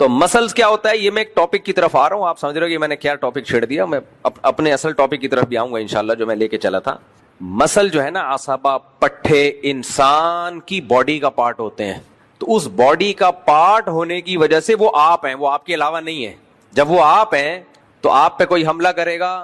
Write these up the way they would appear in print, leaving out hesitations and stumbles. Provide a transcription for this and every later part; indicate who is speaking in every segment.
Speaker 1: تو مسلز کیا ہوتا ہے, یہ میں ایک ٹاپک کی طرف آ رہا ہوں, آپ سمجھ رہے ہو کہ میں نے کیا ٹاپک چھیڑ دیا. میں اپنے اصل ٹاپک کی طرف بھی آؤں گا انشاءاللہ, جو میں لے کے چلا تھا. مسل جو ہے نا, عصبہ, پٹھے انسان کی باڈی کا پارٹ ہوتے ہیں. تو اس باڈی کا پارٹ ہونے کی وجہ سے وہ آپ ہیں, وہ آپ کے علاوہ نہیں ہے. جب وہ آپ ہیں تو آپ پہ کوئی حملہ کرے گا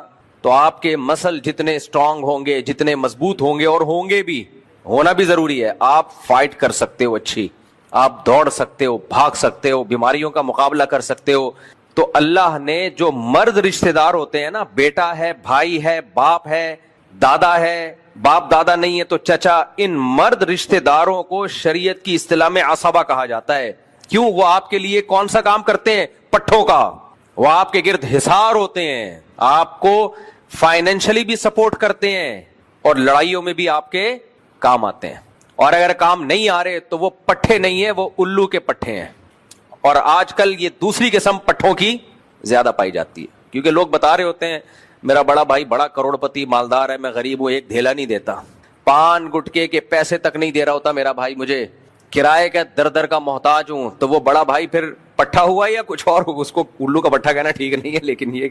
Speaker 1: تو آپ کے مسل جتنے اسٹرانگ ہوں گے, جتنے مضبوط ہوں گے, اور ہوں گے بھی, ہونا بھی ضروری ہے, آپ فائٹ کر سکتے ہو اچھی, آپ دوڑ سکتے ہو, بھاگ سکتے ہو, بیماریوں کا مقابلہ کر سکتے ہو. تو اللہ نے جو مرد رشتہ دار ہوتے ہیں نا, بیٹا ہے, بھائی ہے, باپ ہے, دادا ہے, باپ دادا نہیں ہے تو چچا, ان مرد رشتہ داروں کو شریعت کی اصطلاح میں عصبہ کہا جاتا ہے. کیوں؟ وہ آپ کے لیے کون سا کام کرتے ہیں؟ پٹھوں کا. وہ آپ کے گرد حصار ہوتے ہیں, آپ کو فائنینشلی بھی سپورٹ کرتے ہیں, اور لڑائیوں میں بھی آپ کے کام آتے ہیں. اور اگر کام نہیں آ رہے تو وہ پٹھے نہیں ہیں, وہ الو کے پٹھے ہیں. اور آج کل یہ دوسری قسم پٹھوں کی زیادہ پائی جاتی ہے, کیونکہ لوگ بتا رہے ہوتے ہیں میرا بڑا بھائی بڑا کروڑپتی مالدار ہے, میں غریب ہوں, ایک دھیلا نہیں دیتا, پان گٹکے کے پیسے تک نہیں دے رہا ہوتا میرا بھائی, مجھے کرائے کا در در کا محتاج ہوں. تو وہ بڑا بھائی پھر پٹھا ہوا یا کچھ اور, اس کو الو کا پٹھا کہنا ٹھیک نہیں ہے, لیکن یہ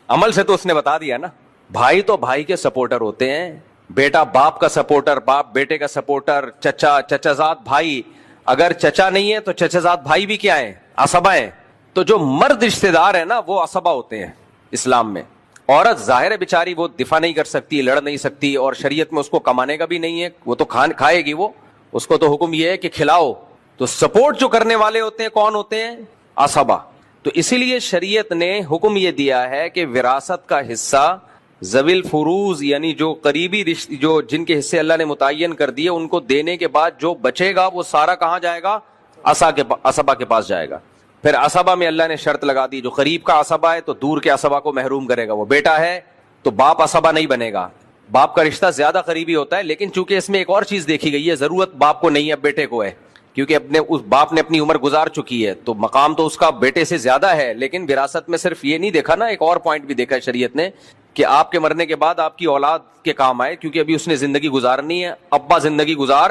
Speaker 1: عمل سے تو اس نے بتا دیا نا. بھائی تو بھائی کے سپورٹر ہوتے ہیں, بیٹا باپ کا سپورٹر, باپ بیٹے کا سپورٹر, چچا چچازاد بھائی. اگر چچا نہیں ہے تو چچازاد بھائی بھی کیا ہیں؟ عصبہ ہیں. تو جو مرد رشتہ دار ہیں نا, وہ عصبہ ہوتے ہیں اسلام میں. عورت ظاہر ہے بیچاری, وہ دفاع نہیں کر سکتی, لڑ نہیں سکتی, اور شریعت میں اس کو کمانے کا بھی نہیں ہے, وہ تو کھائے گی, وہ اس کو تو حکم یہ ہے کہ کھلاؤ. تو سپورٹ جو کرنے والے ہوتے ہیں کون ہوتے ہیں؟ عصبہ. تو اسی لیے شریعت نے حکم یہ دیا ہے کہ وراثت کا حصہ ذوی الفروض, یعنی جو قریبی رشتے, جو جن کے حصے اللہ نے متعین کر دیے, ان کو دینے کے بعد جو بچے گا وہ سارا کہاں جائے گا؟ عصبہ کے پاس جائے گا. پھر عصبہ میں اللہ نے شرط لگا دی, جو قریب کا عصبہ ہے تو دور کے عصبہ کو محروم کرے گا. وہ بیٹا ہے تو باپ عصبہ نہیں بنے گا, باپ کا رشتہ زیادہ قریبی ہوتا ہے. لیکن چونکہ اس میں ایک اور چیز دیکھی گئی ہے, ضرورت باپ کو نہیں ہے, بیٹے کو ہے, کیونکہ اس باپ نے اپنی عمر گزار چکی ہے, تو مقام تو اس کا بیٹے سے زیادہ ہے. لیکن وراثت میں صرف یہ نہیں دیکھا نا, ایک اور پوائنٹ بھی دیکھا شریعت نے, کہ آپ کے مرنے کے بعد آپ کی اولاد کے کام آئے, کیونکہ ابھی اس نے زندگی گزارنی ہے. ابا زندگی گزار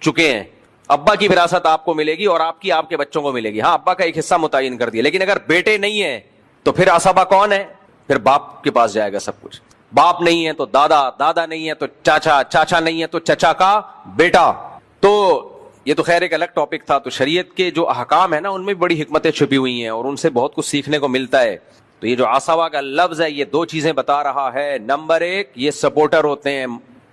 Speaker 1: چکے ہیں, ابا کی وراثت آپ کو ملے گی اور آپ کی آپ کے بچوں کو ملے گی. ہاں, ابا کا ایک حصہ متعین کر دیا. لیکن اگر بیٹے نہیں ہیں تو پھر عصبہ کون ہے؟ پھر باپ کے پاس جائے گا سب کچھ. باپ نہیں ہے تو دادا, دادا نہیں ہے تو چاچا, چاچا نہیں ہے تو چچا کا بیٹا. تو یہ تو خیر ایک الگ ٹاپک تھا. تو شریعت کے جو احکام ہے نا, ان میں بڑی حکمتیں چھپی ہوئی ہیں, اور ان سے بہت کچھ سیکھنے کو ملتا ہے. تو یہ جو عصبہ کا لفظ ہے, یہ دو چیزیں بتا رہا ہے. نمبر ایک, یہ سپورٹر ہوتے ہیں,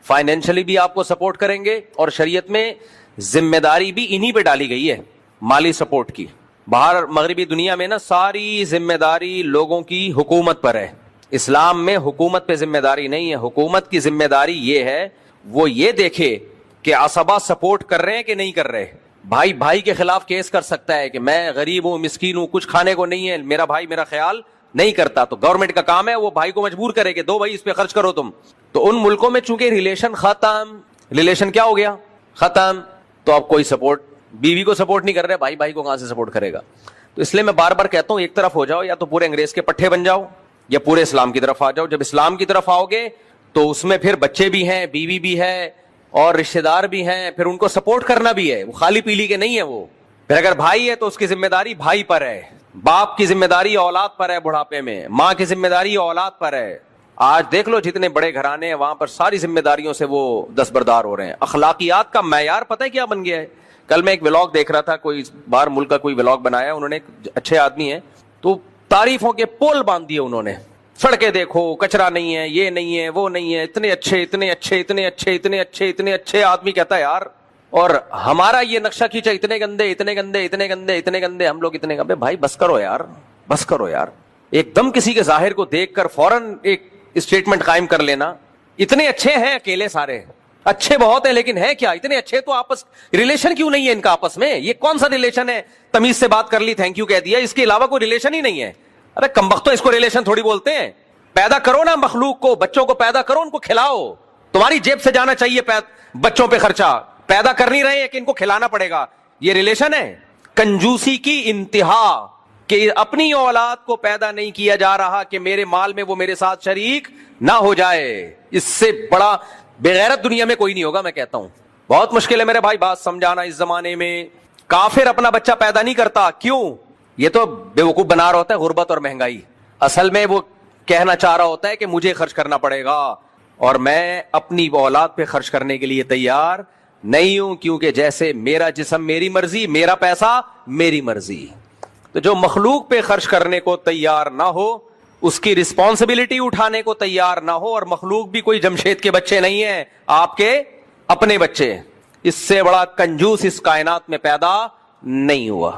Speaker 1: فائنینشلی بھی آپ کو سپورٹ کریں گے, اور شریعت میں ذمہ داری بھی انہی پہ ڈالی گئی ہے, مالی سپورٹ کی. باہر مغربی دنیا میں نا ساری ذمہ داری لوگوں کی حکومت پر ہے. اسلام میں حکومت پہ ذمہ داری نہیں ہے. حکومت کی ذمہ داری یہ ہے, وہ یہ دیکھے کہ عصبہ سپورٹ کر رہے ہیں کہ نہیں کر رہے. بھائی بھائی کے خلاف کیس کر سکتا ہے کہ میں غریب ہوں, مسکین ہوں, کچھ کھانے کو نہیں ہے, میرا بھائی میرا خیال نہیں کرتا. تو گورنمنٹ کا کام ہے وہ بھائی کو مجبور کرے کہ دو بھائی اس پہ خرچ کرو تم. تو ان ملکوں میں چونکہ ریلیشن ختم, ریلیشن کیا ہو گیا؟ ختم. تو اب کوئی سپورٹ بیوی کو سپورٹ نہیں کر رہے, بھائی بھائی کو کہاں سے سپورٹ کرے گا؟ تو اس لیے میں بار بار کہتا ہوں, ایک طرف ہو جاؤ, یا تو پورے انگریز کے پٹھے بن جاؤ, یا پورے اسلام کی طرف آ جاؤ. جب اسلام کی طرف آؤ گے تو اس میں پھر بچے بھی ہیں, بیوی بھی ہے, اور رشتہ دار بھی ہیں, پھر ان کو سپورٹ کرنا بھی ہے. وہ خالی پیلی کے نہیں ہے وہ. پھر اگر بھائی ہے تو اس کی ذمہ داری بھائی پر ہے, باپ کی ذمہ داری اولاد پر ہے, بڑھاپے میں ماں کی ذمہ داری اولاد پر ہے. آج دیکھ لو جتنے بڑے گھرانے ہیں وہاں پر ساری ذمہ داریوں سے وہ دستبردار ہو رہے ہیں. اخلاقیات کا معیار پتہ ہے کیا بن گیا ہے؟ کل میں ایک ولاگ دیکھ رہا تھا, کوئی باہر ملک کا کوئی ولاگ بنایا انہوں نے, اچھے آدمی ہیں, تو تعریفوں کے پول باندھ دیے انہوں نے. سڑکیں دیکھو, کچرا نہیں ہے, یہ نہیں ہے, وہ نہیں ہے, اتنے اچھے اتنے اچھے اتنے اچھے اتنے اچھے اتنے اچھے. آدمی کہتا ہے یار, اور ہمارا یہ نقشہ کھینچا اتنے گندے اتنے گندے اتنے گندے اتنے گندے, ہم لوگ اتنے گندے. بھائی بس کرو یار, بس کرو یار. ایک دم کسی کے ظاہر کو دیکھ کر فوراً ایک اسٹیٹمنٹ قائم کر لینا, اتنے اچھے ہیں اکیلے, سارے اچھے بہت ہیں, لیکن ہے کیا اتنے اچھے؟ تو آپس ریلیشن کیوں نہیں ہے ان کا آپس میں؟ یہ کون سا ریلیشن ہے؟ تمیز سے بات کر لی, تھینک یو کہہ دیا, اس کے علاوہ کوئی ریلیشن ہی نہیں ہے. ارے کمبختو, اس کو ریلیشن تھوڑی بولتے ہیں. پیدا کرو نا مخلوق کو, بچوں کو پیدا کرو, ان کو کھلاؤ. تمہاری جیب سے جانا چاہیے بچوں پہ خرچہ, پیدا کر نہیں رہے کہ ان کو کھلانا پڑے گا. یہ ریلیشن ہے؟ کنجوسی کی انتہا, کہ اپنی اولاد کو پیدا نہیں کیا جا رہا کہ میرے مال میں وہ میرے ساتھ شریک نہ ہو جائے. اس سے بڑا بغیرت دنیا میں کوئی نہیں ہوگا. میں کہتا ہوں بہت مشکل ہے میرے بھائی بات سمجھانا. اس زمانے میں کافر اپنا بچہ پیدا نہیں کرتا. کیوں؟ یہ تو بیوقوف بنا رہا ہوتا ہے غربت اور مہنگائی. اصل میں وہ کہنا چاہ رہا ہوتا ہے کہ مجھے خرچ کرنا پڑے گا اور میں اپنی اولاد پہ خرچ کرنے کے لیے تیار نہیں ہوں, کیونکہ جیسے میرا جسم میری مرضی, میرا پیسہ میری مرضی. تو جو مخلوق پہ خرچ کرنے کو تیار نہ ہو, اس کی رسپانسبلٹی اٹھانے کو تیار نہ ہو, اور مخلوق بھی کوئی جمشید کے بچے نہیں ہیں, آپ کے اپنے بچے, اس سے بڑا کنجوس اس کائنات میں پیدا نہیں ہوا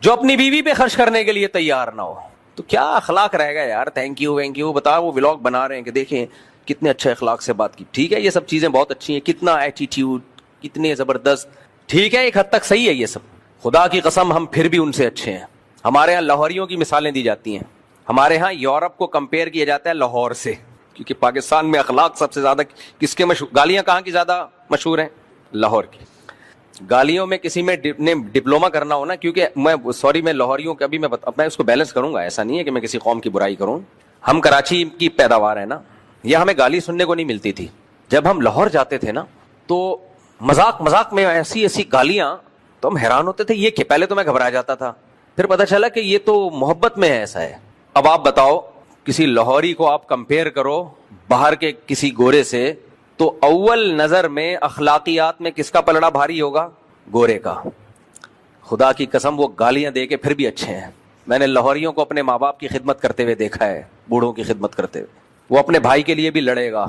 Speaker 1: جو اپنی بیوی پہ خرچ کرنے کے لیے تیار نہ ہو. تو کیا اخلاق رہے گا یار. تھینک یو وینک یو بتا, وہ ولاگ بنا رہے ہیں کہ دیکھیں کتنے اچھے اخلاق سے بات کی. ٹھیک ہے, یہ سب چیزیں بہت اچھی ہیں, کتنا ایٹیٹیوڈ, کتنے زبردست. ٹھیک ہے, ایک حد تک صحیح ہے یہ سب. خدا کی قسم ہم پھر بھی ان سے اچھے ہیں. ہمارے ہاں لاہوریوں کی مثالیں دی جاتی ہیں. ہمارے ہاں یورپ کو کمپیئر کیا جاتا ہے لاہور سے, کیونکہ پاکستان میں اخلاق سب سے زیادہ کس کے مشہور, گالیاں کہاں کی زیادہ مشہور ہیں؟ لاہور کی. گالیوں میں کسی میں ڈپلوما کرنا ہونا, کیونکہ میں لاہوریوں کا بھی میں اپنا اس کو بیلنس کروں گا, ایسا نہیں ہے کہ میں کسی قوم کی برائی کروں. ہم کراچی کی پیداوار ہے نا, یہ ہمیں گالی سننے کو نہیں ملتی تھی. جب ہم لاہور جاتے تھے نا تو مذاق میں ایسی ایسی گالیاں, تو ہم حیران ہوتے تھے یہ کہ پہلے تو میں گھبرا جاتا تھا, پھر پتا چلا کہ یہ تو محبت میں ایسا ہے. اب آپ بتاؤ, کسی لاہوری کو آپ کمپیئر کرو باہر کے کسی گورے سے, تو اول نظر میں اخلاقیات میں کس کا پلڑا بھاری ہوگا؟ گورے کا. خدا کی قسم وہ گالیاں دے کے پھر بھی اچھے ہیں. میں نے لاہوریوں کو اپنے ماں باپ کی خدمت کرتے ہوئے دیکھا ہے, بوڑھوں کی خدمت کرتے ہوئے. وہ اپنے بھائی کے لیے بھی لڑے گا,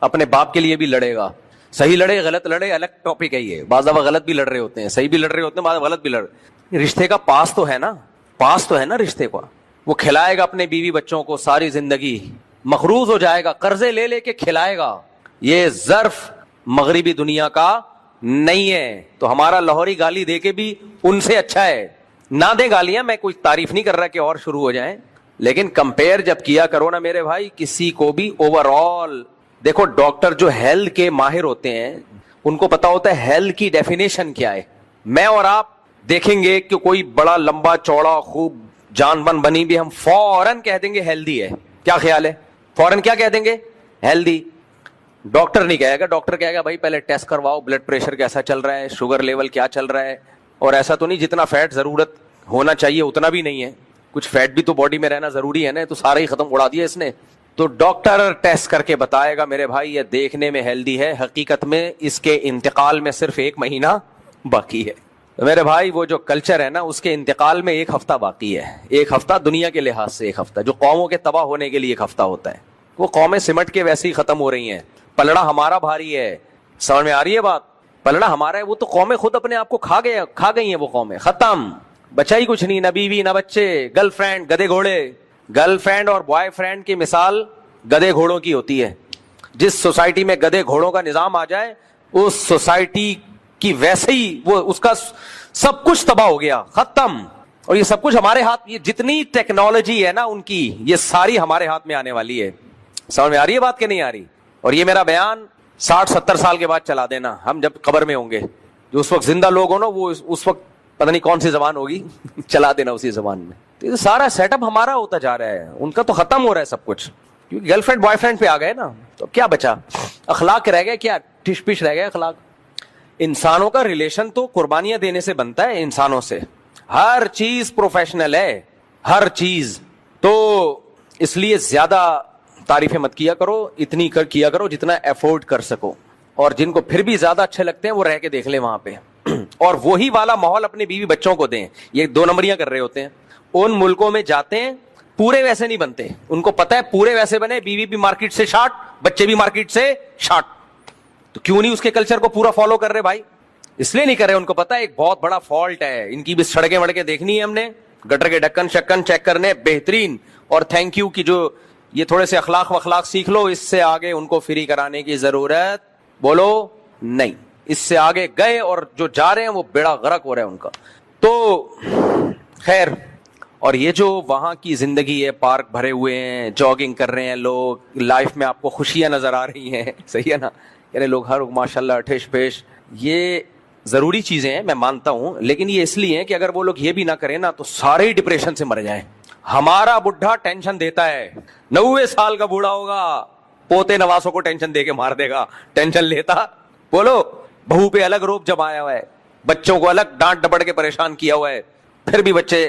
Speaker 1: اپنے باپ کے لیے بھی لڑے گا. صحیح لڑے غلط لڑے الگ ٹاپک ہے یہ, بعض دفعہ غلط بھی لڑ رہے ہوتے ہیں, صحیح بھی لڑ رہے ہوتے ہیں, بعض غلط بھی لڑ. رشتے کا پاس تو ہے نا, پاس تو ہے نا رشتے کا. وہ کھلائے گا اپنے بیوی بچوں کو ساری زندگی, مقروض ہو جائے گا, قرضے لے لے کے کھلائے گا. یہ ظرف مغربی دنیا کا نہیں ہے. تو ہمارا لاہوری گالی دے کے بھی ان سے اچھا ہے. نہ دے گالیاں, میں کوئی تعریف نہیں کر رہا کہ اور شروع ہو جائیں, لیکن کمپیئر جب کیا کرو نا میرے بھائی کسی کو بھی اوور آل. دیکھو ڈاکٹر جو ہیلتھ کے ماہر ہوتے ہیں ان کو پتا ہوتا ہے ہیلتھ کی ڈیفینیشن کیا ہے. میں اور آپ دیکھیں گے کہ کوئی بڑا لمبا چوڑا خوب جان بن بنی بھی, ہم فوراً کہہ دیں گے ہیلدی ہے. کیا خیال ہے؟ فوراً کیا کہہ دیں گے؟ ہیلدی. ڈاکٹر نہیں کہے گا, ڈاکٹر کہے گا بھائی پہلے ٹیسٹ کرواؤ, بلڈ پریشر کیسا چل رہا ہے, شوگر لیول کیا چل رہا ہے, اور ایسا تو نہیں جتنا فیٹ ضرورت ہونا چاہیے اتنا بھی نہیں ہے, کچھ فیٹ بھی تو باڈی میں رہنا ضروری ہے نا, تو سارا ہی ختم اڑا دیا اس نے. تو ڈاکٹر ٹیسٹ کر کے بتائے گا میرے بھائی یہ دیکھنے میں ہیلدی ہے, حقیقت میں اس کے انتقال میں صرف 1 مہینہ باقی ہے. میرے بھائی وہ جو کلچر ہے نا اس کے انتقال میں 1 ہفتہ باقی ہے. 1 ہفتہ دنیا کے لحاظ سے 1 ہفتہ, جو قوموں کے تباہ ہونے کے لیے 1 ہفتہ ہوتا ہے, وہ قومیں سمٹ کے ویسے ہی ختم ہو رہی ہیں. پلڑا ہمارا بھاری ہے, سمجھ میں آ رہی ہے بات؟ پلڑا ہمارا ہے. وہ تو قومیں خود اپنے آپ کو کھا گئی ہیں, وہ قومیں ختم, بچا ہی کچھ نہیں, نہ بیوی نہ بچے, گرل فرینڈ گدے گھوڑے. گرل فرینڈ اور بوائے فرینڈ کی مثال گدے گھوڑوں کی ہوتی ہے. جس سوسائٹی میں گدے گھوڑوں کا نظام آ جائے اس سوسائٹی کی ویسے ہی وہ اس کا سب کچھ تباہ ہو گیا, ختم. اور یہ سب کچھ ہمارے ہاتھ, یہ جتنی ٹیکنالوجی ہے نا ان کی, یہ ساری ہمارے ہاتھ میں آنے والی ہے. سمجھ میں آ رہی ہے بات کہ نہیں آ رہی؟ اور یہ میرا بیان 60-70 سال کے بعد چلا دینا, ہم جب قبر میں ہوں گے. جو اس وقت زندہ لوگ ہو نا وہ اس وقت پتہ نہیں کون سی زبان ہوگی چلا دینا اسی زبان میں. تو سارا سیٹ اپ ہمارا ہوتا جا رہا ہے, ان کا تو ختم ہو رہا ہے سب کچھ, کیونکہ گرل فرینڈ بوائے فرینڈ پہ آ گئے نا. تو کیا بچا؟ اخلاق رہ گئے کیا؟ ٹش پش رہ گئے اخلاق. انسانوں کا ریلیشن تو قربانیاں دینے سے بنتا ہے انسانوں سے, ہر چیز پروفیشنل ہے, ہر چیز. تو اس لیے زیادہ تعریفیں مت کیا کرو, اتنی کیا کرو جتنا افورڈ کر سکو. اور جن کو پھر بھی زیادہ اچھے لگتے ہیں وہ رہ کے دیکھ لیں وہاں پہ, اور وہی والا ماحول اپنی بیوی بچوں کو دیں. یہ 2 نمبریاں کر رہے ہوتے ہیں. ان ملکوں میں جاتے ہیں پورے ویسے نہیں بنتے, ان کو پتا ہے پورے ویسے بنے, بیوی بھی مارکیٹ سے شارٹ, بچے بھی مارکیٹ سے شارٹ. تو کیوں نہیں اس کے کلچر کو پورا فالو کر رہے بھائی؟ اس لیے نہیں کر رہے, ان کو پتا ہے ایک بہت بڑا فالٹ ہے ان کی بھی. سڑکیں وڑکیں دیکھنی ہے ہم نے, گٹر کے ڈھکن شکن چیک کرنے بہترین, اور تھینک یو کی جو یہ تھوڑے سے اخلاق وخلاق سیکھ لو, اس سے آگے ان کو فری کرانے کی ضرورت بولو نہیں. اس سے آگے گئے اور جو جا رہے ہیں وہ بیڑا غرق ہو رہا ہے ان کا. تو خیر, اور یہ جو وہاں کی زندگی ہے, پارک بھرے ہوئے ہیں, جاگنگ کر رہے ہیں لوگ, لائف میں آپ کو خوشیاں نظر آ رہی ہیں, صحیح ہے نا, یعنی لوگ ہر ماشاءاللہ ٹھیش پیش, یہ ضروری چیزیں ہیں میں مانتا ہوں, لیکن یہ اس لیے ہے کہ اگر وہ لوگ یہ بھی نہ کریں نا تو سارے ہی ڈپریشن سے مر جائیں. ہمارا بڈھا ٹینشن دیتا ہے, 90 سال کا بوڑھا ہوگا, پوتے نواسوں کو ٹینشن دے کے مار دے گا, ٹینشن لیتا. بولو, بہو پہ الگ روپ جمایا ہوا ہے, بچوں کو الگ ڈانٹ ڈپٹ کے پریشان کیا ہوا ہے, پھر بھی بچے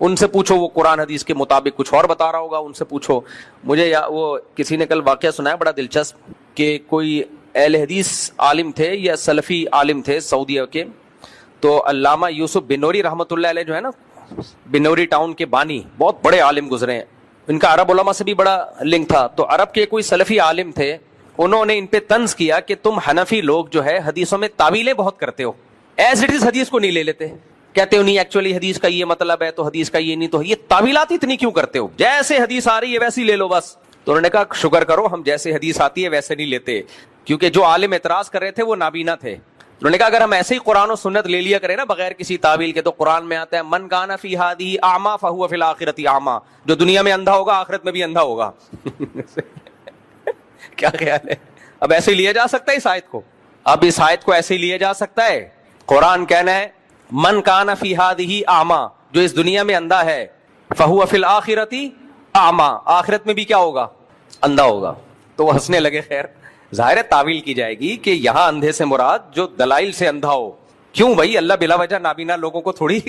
Speaker 1: ان سے پوچھو, وہ قرآن حدیث کے مطابق کچھ اور بتا رہا ہوگا, ان سے پوچھو. مجھے وہ کسی نے کل واقعہ سنایا بڑا دلچسپ, کہ کوئی اہل حدیث عالم تھے یا سلفی عالم تھے سعودیہ کے, تو علامہ یوسف بنوری رحمۃ اللہ علیہ جو ہے نا, بنوری ٹاؤن کے بانی, بہت بڑے عالم گزرے ہیں, ان کا عرب علماء سے بھی بڑا لنک تھا. تو عرب کے کوئی سلفی عالم تھے, انہوں نے ان پہ طنز کیا کہ تم حنفی لوگ جو ہے حدیثوں میں تعویلیں بہت کرتے ہو, ایز اٹ از حدیث کو نہیں لے لیتے, کہتے ہو نہیں ایکچولی حدیث کا یہ مطلب ہے, تو حدیث کا یہ نہیں, تو یہ تعویلات اتنی کیوں کرتے ہو, جیسے حدیث آ رہی ہے ویسی لے لو بس. تو انہوں نے کہا شکر کرو ہم جیسے حدیث آتی ہے ویسے نہیں لیتے, کیونکہ جو عالم اعتراض کر رہے تھے وہ نابینا تھے. انہوں نے کہا اگر ہم ایسے ہی قرآن و سنت لے لیا کریں نا بغیر کسی تعویل کے, تو قرآن میں آتا ہے من کان فی ہذہ اعمی فہو فی الآخرۃ اعمی, جو دنیا میں اندھا ہوگا آخرت میں بھی اندھا ہوگا. کیا خیال ہے, اب ایسے ہی لیا جا سکتا ہے اس آیت کو, اب اس آیت کو ایسے ہی لیا جا سکتا ہے. قرآن کہنا ہے من کان فی ہذہ اعمی, جو اس دنیا میں اندھا ہے, فہو فی الآخرۃ اعمی, آخرت میں بھی کیا ہوگا, اندھا ہوگا. تو وہ ہنسنے لگے. خیر ظاہر ہے تعویل کی جائے گی کہ یہاں اندھے سے مراد جو دلائل سے اندھا ہو. کیوں بھائی, اللہ بلا وجہ نابینا لوگوں کو تھوڑی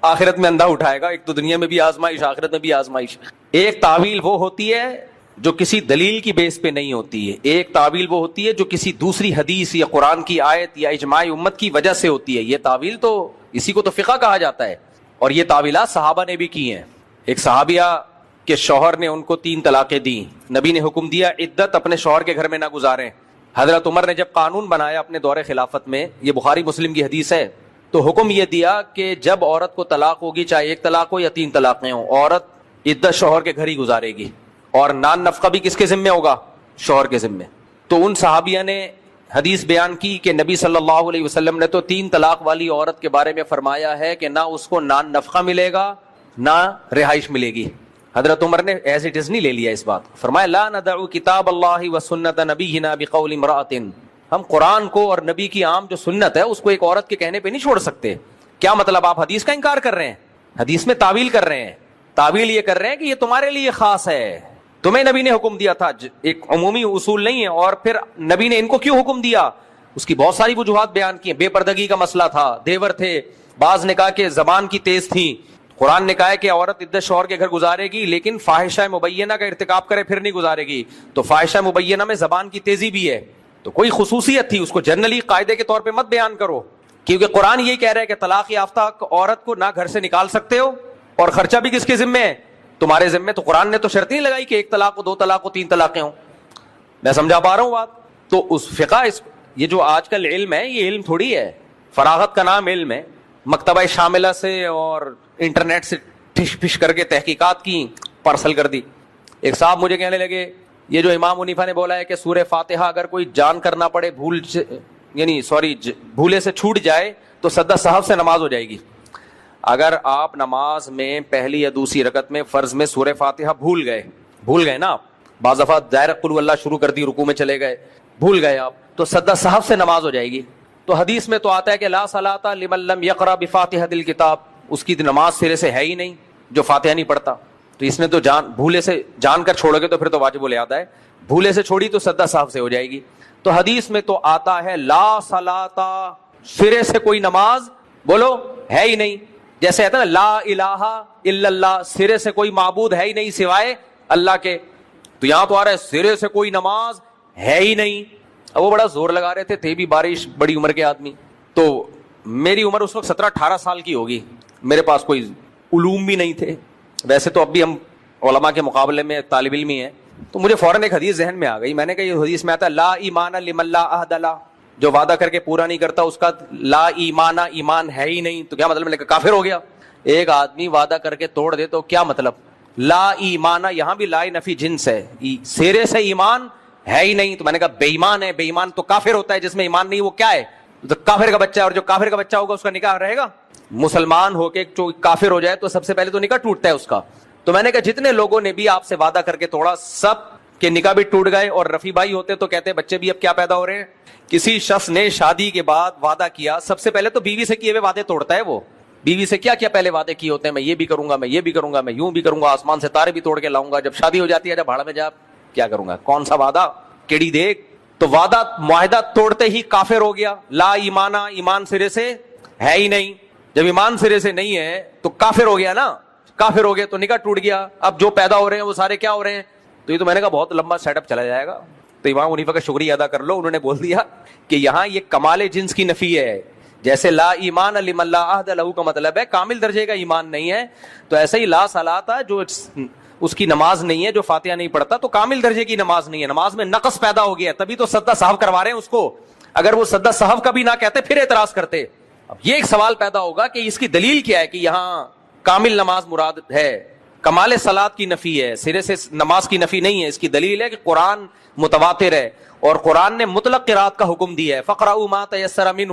Speaker 1: آخرت میں اندھا اٹھائے گا, ایک تو دنیا میں بھی آزمائش آخرت میں بھی آزمائش. ایک تعویل وہ ہوتی ہے جو کسی دلیل کی بیس پہ نہیں ہوتی ہے, ایک تعویل وہ ہوتی ہے جو کسی دوسری حدیث یا قرآن کی آیت یا اجماع امت کی وجہ سے ہوتی ہے. یہ تعویل تو اسی کو تو فقہ کہا جاتا ہے, اور یہ تعویلات صحابہ نے بھی کی ہیں. ایک صحابیہ کہ شوہر نے ان کو 3 طلاقیں دیں, نبی نے حکم دیا عدت اپنے شوہر کے گھر میں نہ گزاریں. حضرت عمر نے جب قانون بنایا اپنے دور خلافت میں, یہ بخاری مسلم کی حدیث ہے, تو حکم یہ دیا کہ جب عورت کو طلاق ہوگی, چاہے 1 طلاق ہو یا 3 طلاقیں ہوں, عورت عدت شوہر کے گھر ہی گزارے گی, اور نان نفقہ بھی کس کے ذمہ ہوگا, شوہر کے ذمہ. تو ان صحابیہ نے حدیث بیان کی کہ نبی صلی اللہ علیہ وسلم نے تو 3 طلاق والی عورت کے بارے میں فرمایا ہے کہ نہ اس کو نان نفقہ ملے گا نہ رہائش ملے گی. حضرت عمر نے ایز اٹ از نہیں لے لیا اس بات, فرمایا لا ندع کتاب اللہ و سنت نبینا بقول امرأۃ, ہم قرآن کو اور نبی کی عام جو سنت ہے اس کو ایک عورت کے کہنے پہ نہیں چھوڑ سکتے. کیا مطلب, آپ حدیث کا انکار کر رہے ہیں, حدیث میں تعویل کر رہے ہیں, تعویل یہ کر رہے ہیں کہ یہ تمہارے لیے خاص ہے, تمہیں نبی نے حکم دیا تھا, ایک عمومی اصول نہیں ہے. اور پھر نبی نے ان کو کیوں حکم دیا, اس کی بہت ساری وجوہات بیان کی ہیں. بے پردگی کا مسئلہ تھا, دیور تھے, بعض نے کہا کہ زبان کی تیز تھی. قرآن نے کہا ہے کہ عورت عدت شوہر کے گھر گزارے گی لیکن فاحشہ مبینہ کا ارتکاب کرے پھر نہیں گزارے گی. تو فاحشہ مبینہ میں زبان کی تیزی بھی ہے, تو کوئی خصوصیت تھی, اس کو جنرلی قاعدے کے طور پہ مت بیان کرو, کیونکہ قرآن یہی کہہ رہا ہے کہ طلاق یافتہ عورت کو نہ گھر سے نکال سکتے ہو, اور خرچہ بھی کس کے ذمہ ہے, تمہارے ذمہ. تو قرآن نے تو شرط نہیں لگائی کہ 1 طلاق ہو, 2 طلاق ہو, 3 طلاقیں ہوں. میں سمجھا پا رہا ہوں بات. تو اس فقہ, یہ جو آج کل علم ہے یہ علم تھوڑی ہے, فراغت کا نام علم ہے. مکتبہ شاملہ سے اور انٹرنیٹ سے ٹھش پش کر کے تحقیقات کی, پارسل کر دی. ایک صاحب مجھے کہنے لگے یہ جو امام حنیفہ نے بولا ہے کہ سورہ فاتحہ اگر کوئی جان کرنا پڑے, بھولے سے چھوٹ جائے تو سدہ صحف سے نماز ہو جائے گی. اگر آپ نماز میں پہلی یا دوسری رکعت میں فرض میں سورہ فاتحہ بھول گئے نا, آپ بعض دفعہ دائرہ قل اللہ شروع کر دی, رکوع میں چلے گئے, بھول گئے آپ, تو سدہ صحف سے نماز ہو جائے گی. تو حدیث میں تو آتا ہے کہ لا صلاۃ لمن لم یقرأ بفاتحۃ الکتاب, اس کی نماز سرے سے ہے ہی نہیں جو فاتحہ نہیں پڑھتا. تو اس نے تو بھولے سے جان کر چھوڑو گے تو پھر تو واجب الادا ہے, بھولے سے چھوڑی تو سدہ صحف سے ہو جائے گی. تو حدیث میں تو آتا ہے لا صلاۃ, سرے سے کوئی نماز بولو ہے ہی نہیں. جیسے کہتا ہے نا لا الہ الا اللہ, سرے سے کوئی معبود ہے ہی نہیں سوائے اللہ کے. تو یہاں تو آ رہا ہے سرے سے کوئی نماز ہے ہی نہیں. اب وہ بڑا زور لگا رہے تھے بھی بارش, بڑی عمر کے آدمی. تو میری عمر اس وقت 17-18 سال کی ہوگی, میرے پاس کوئی علوم بھی نہیں تھے. ویسے تو اب بھی ہم علماء کے مقابلے میں طالب علم ہی ہیں. تو مجھے فوراً ایک حدیث ذہن میں آ گئی. میں نے کہا یہ حدیث میں آتا ہے لا ایمان لمن لا عہد له, جو وعدہ کر کے پورا نہیں کرتا اس کا لا ایمان, ایمان ہے ہی نہیں. تو کیا مطلب, میں نے کہا کافر ہو گیا. ایک آدمی وعدہ کر کے توڑ دے تو کیا مطلب, لا ایمان, یہاں بھی لا نفی جنس ہے, سرے سے ایمان ہے ہی نہیں. تو میں نے کہا بے ایمان ہے, بے ایمان تو کافر ہوتا ہے, جس میں ایمان نہیں وہ کیا ہے, تو کافر کا بچہ ہے, اور جو کافر کا بچہ ہوگا اس کا نکاح رہے گا. مسلمان ہو کے جو کافر ہو جائے تو سب سے پہلے تو نکاح ٹوٹتا ہے اس کا. تو میں نے کہا جتنے لوگوں نے بھی آپ سے وعدہ کر کے توڑا سب کے نکاح بھی ٹوٹ گئے, اور رفیع بھائی ہوتے تو کہتے بچے بھی اب کیا پیدا ہو رہے ہیں. کسی شخص نے شادی کے بعد وعدہ کیا, سب سے پہلے تو بیوی سے کیے ہوئے وعدے توڑتا ہے. وہ بیوی سے کیا کیا پہلے وعدے کیے ہوتے ہیں, میں یہ بھی کروں گا, میں یہ بھی کروں گا, میں یوں بھی کروں گا, آسمان سے تارے بھی توڑ کے لاؤں گا. جب شادی ہو جاتی ہے جب بھاڑ میں جا کیا کروں گا, کون سا وعدہ, کیڑی دیکھ. تو وعدہ معاہدہ توڑتے ہی کافر ہو گیا. لا ایمانا, ایمان سرے سے ہے ہی نہیں. جب ایمان سرے سے نہیں ہے تو کافر ہو گیا نا, کافر ہو گئے تو نکاح ٹوٹ گیا, اب جو پیدا ہو رہے ہیں وہ سارے کیا ہو رہے ہیں. تو یہ تو میں نے کہا بہت لمبا سیٹ اپ چلا جائے گا. تو امام حنیفہ کا شکریہ ادا کر لو, انہوں نے بول دیا کہ یہاں یہ کمال جنس کی نفی ہے. جیسے لا ایمان لمن لا عہد لہ کا مطلب ہے کامل درجے کا ایمان نہیں ہے, تو ایسے ہی لا صلاۃ جو اس کی نماز نہیں ہے, جو فاتحہ نہیں پڑھتا تو کامل درجے کی نماز نہیں ہے, نماز میں نقص پیدا ہو گیا, تبھی تو سدا صاحب کروا رہے ہیں اس کو. اگر وہ سدا صاحب کا بھی نہ کہتے پھر اعتراض کرتے. اب یہ ایک سوال پیدا ہوگا کہ اس کی دلیل کیا ہے کہ یہاں کامل نماز مراد ہے, کمال صلاۃ کی نفی ہے, سرے سے نماز کی نفی نہیں ہے. اس کی دلیل ہے کہ قرآن متواتر ہے اور قرآن نے مطلق قرات کا حکم دیا ہے, فقرؤوا ما تیسر منہ.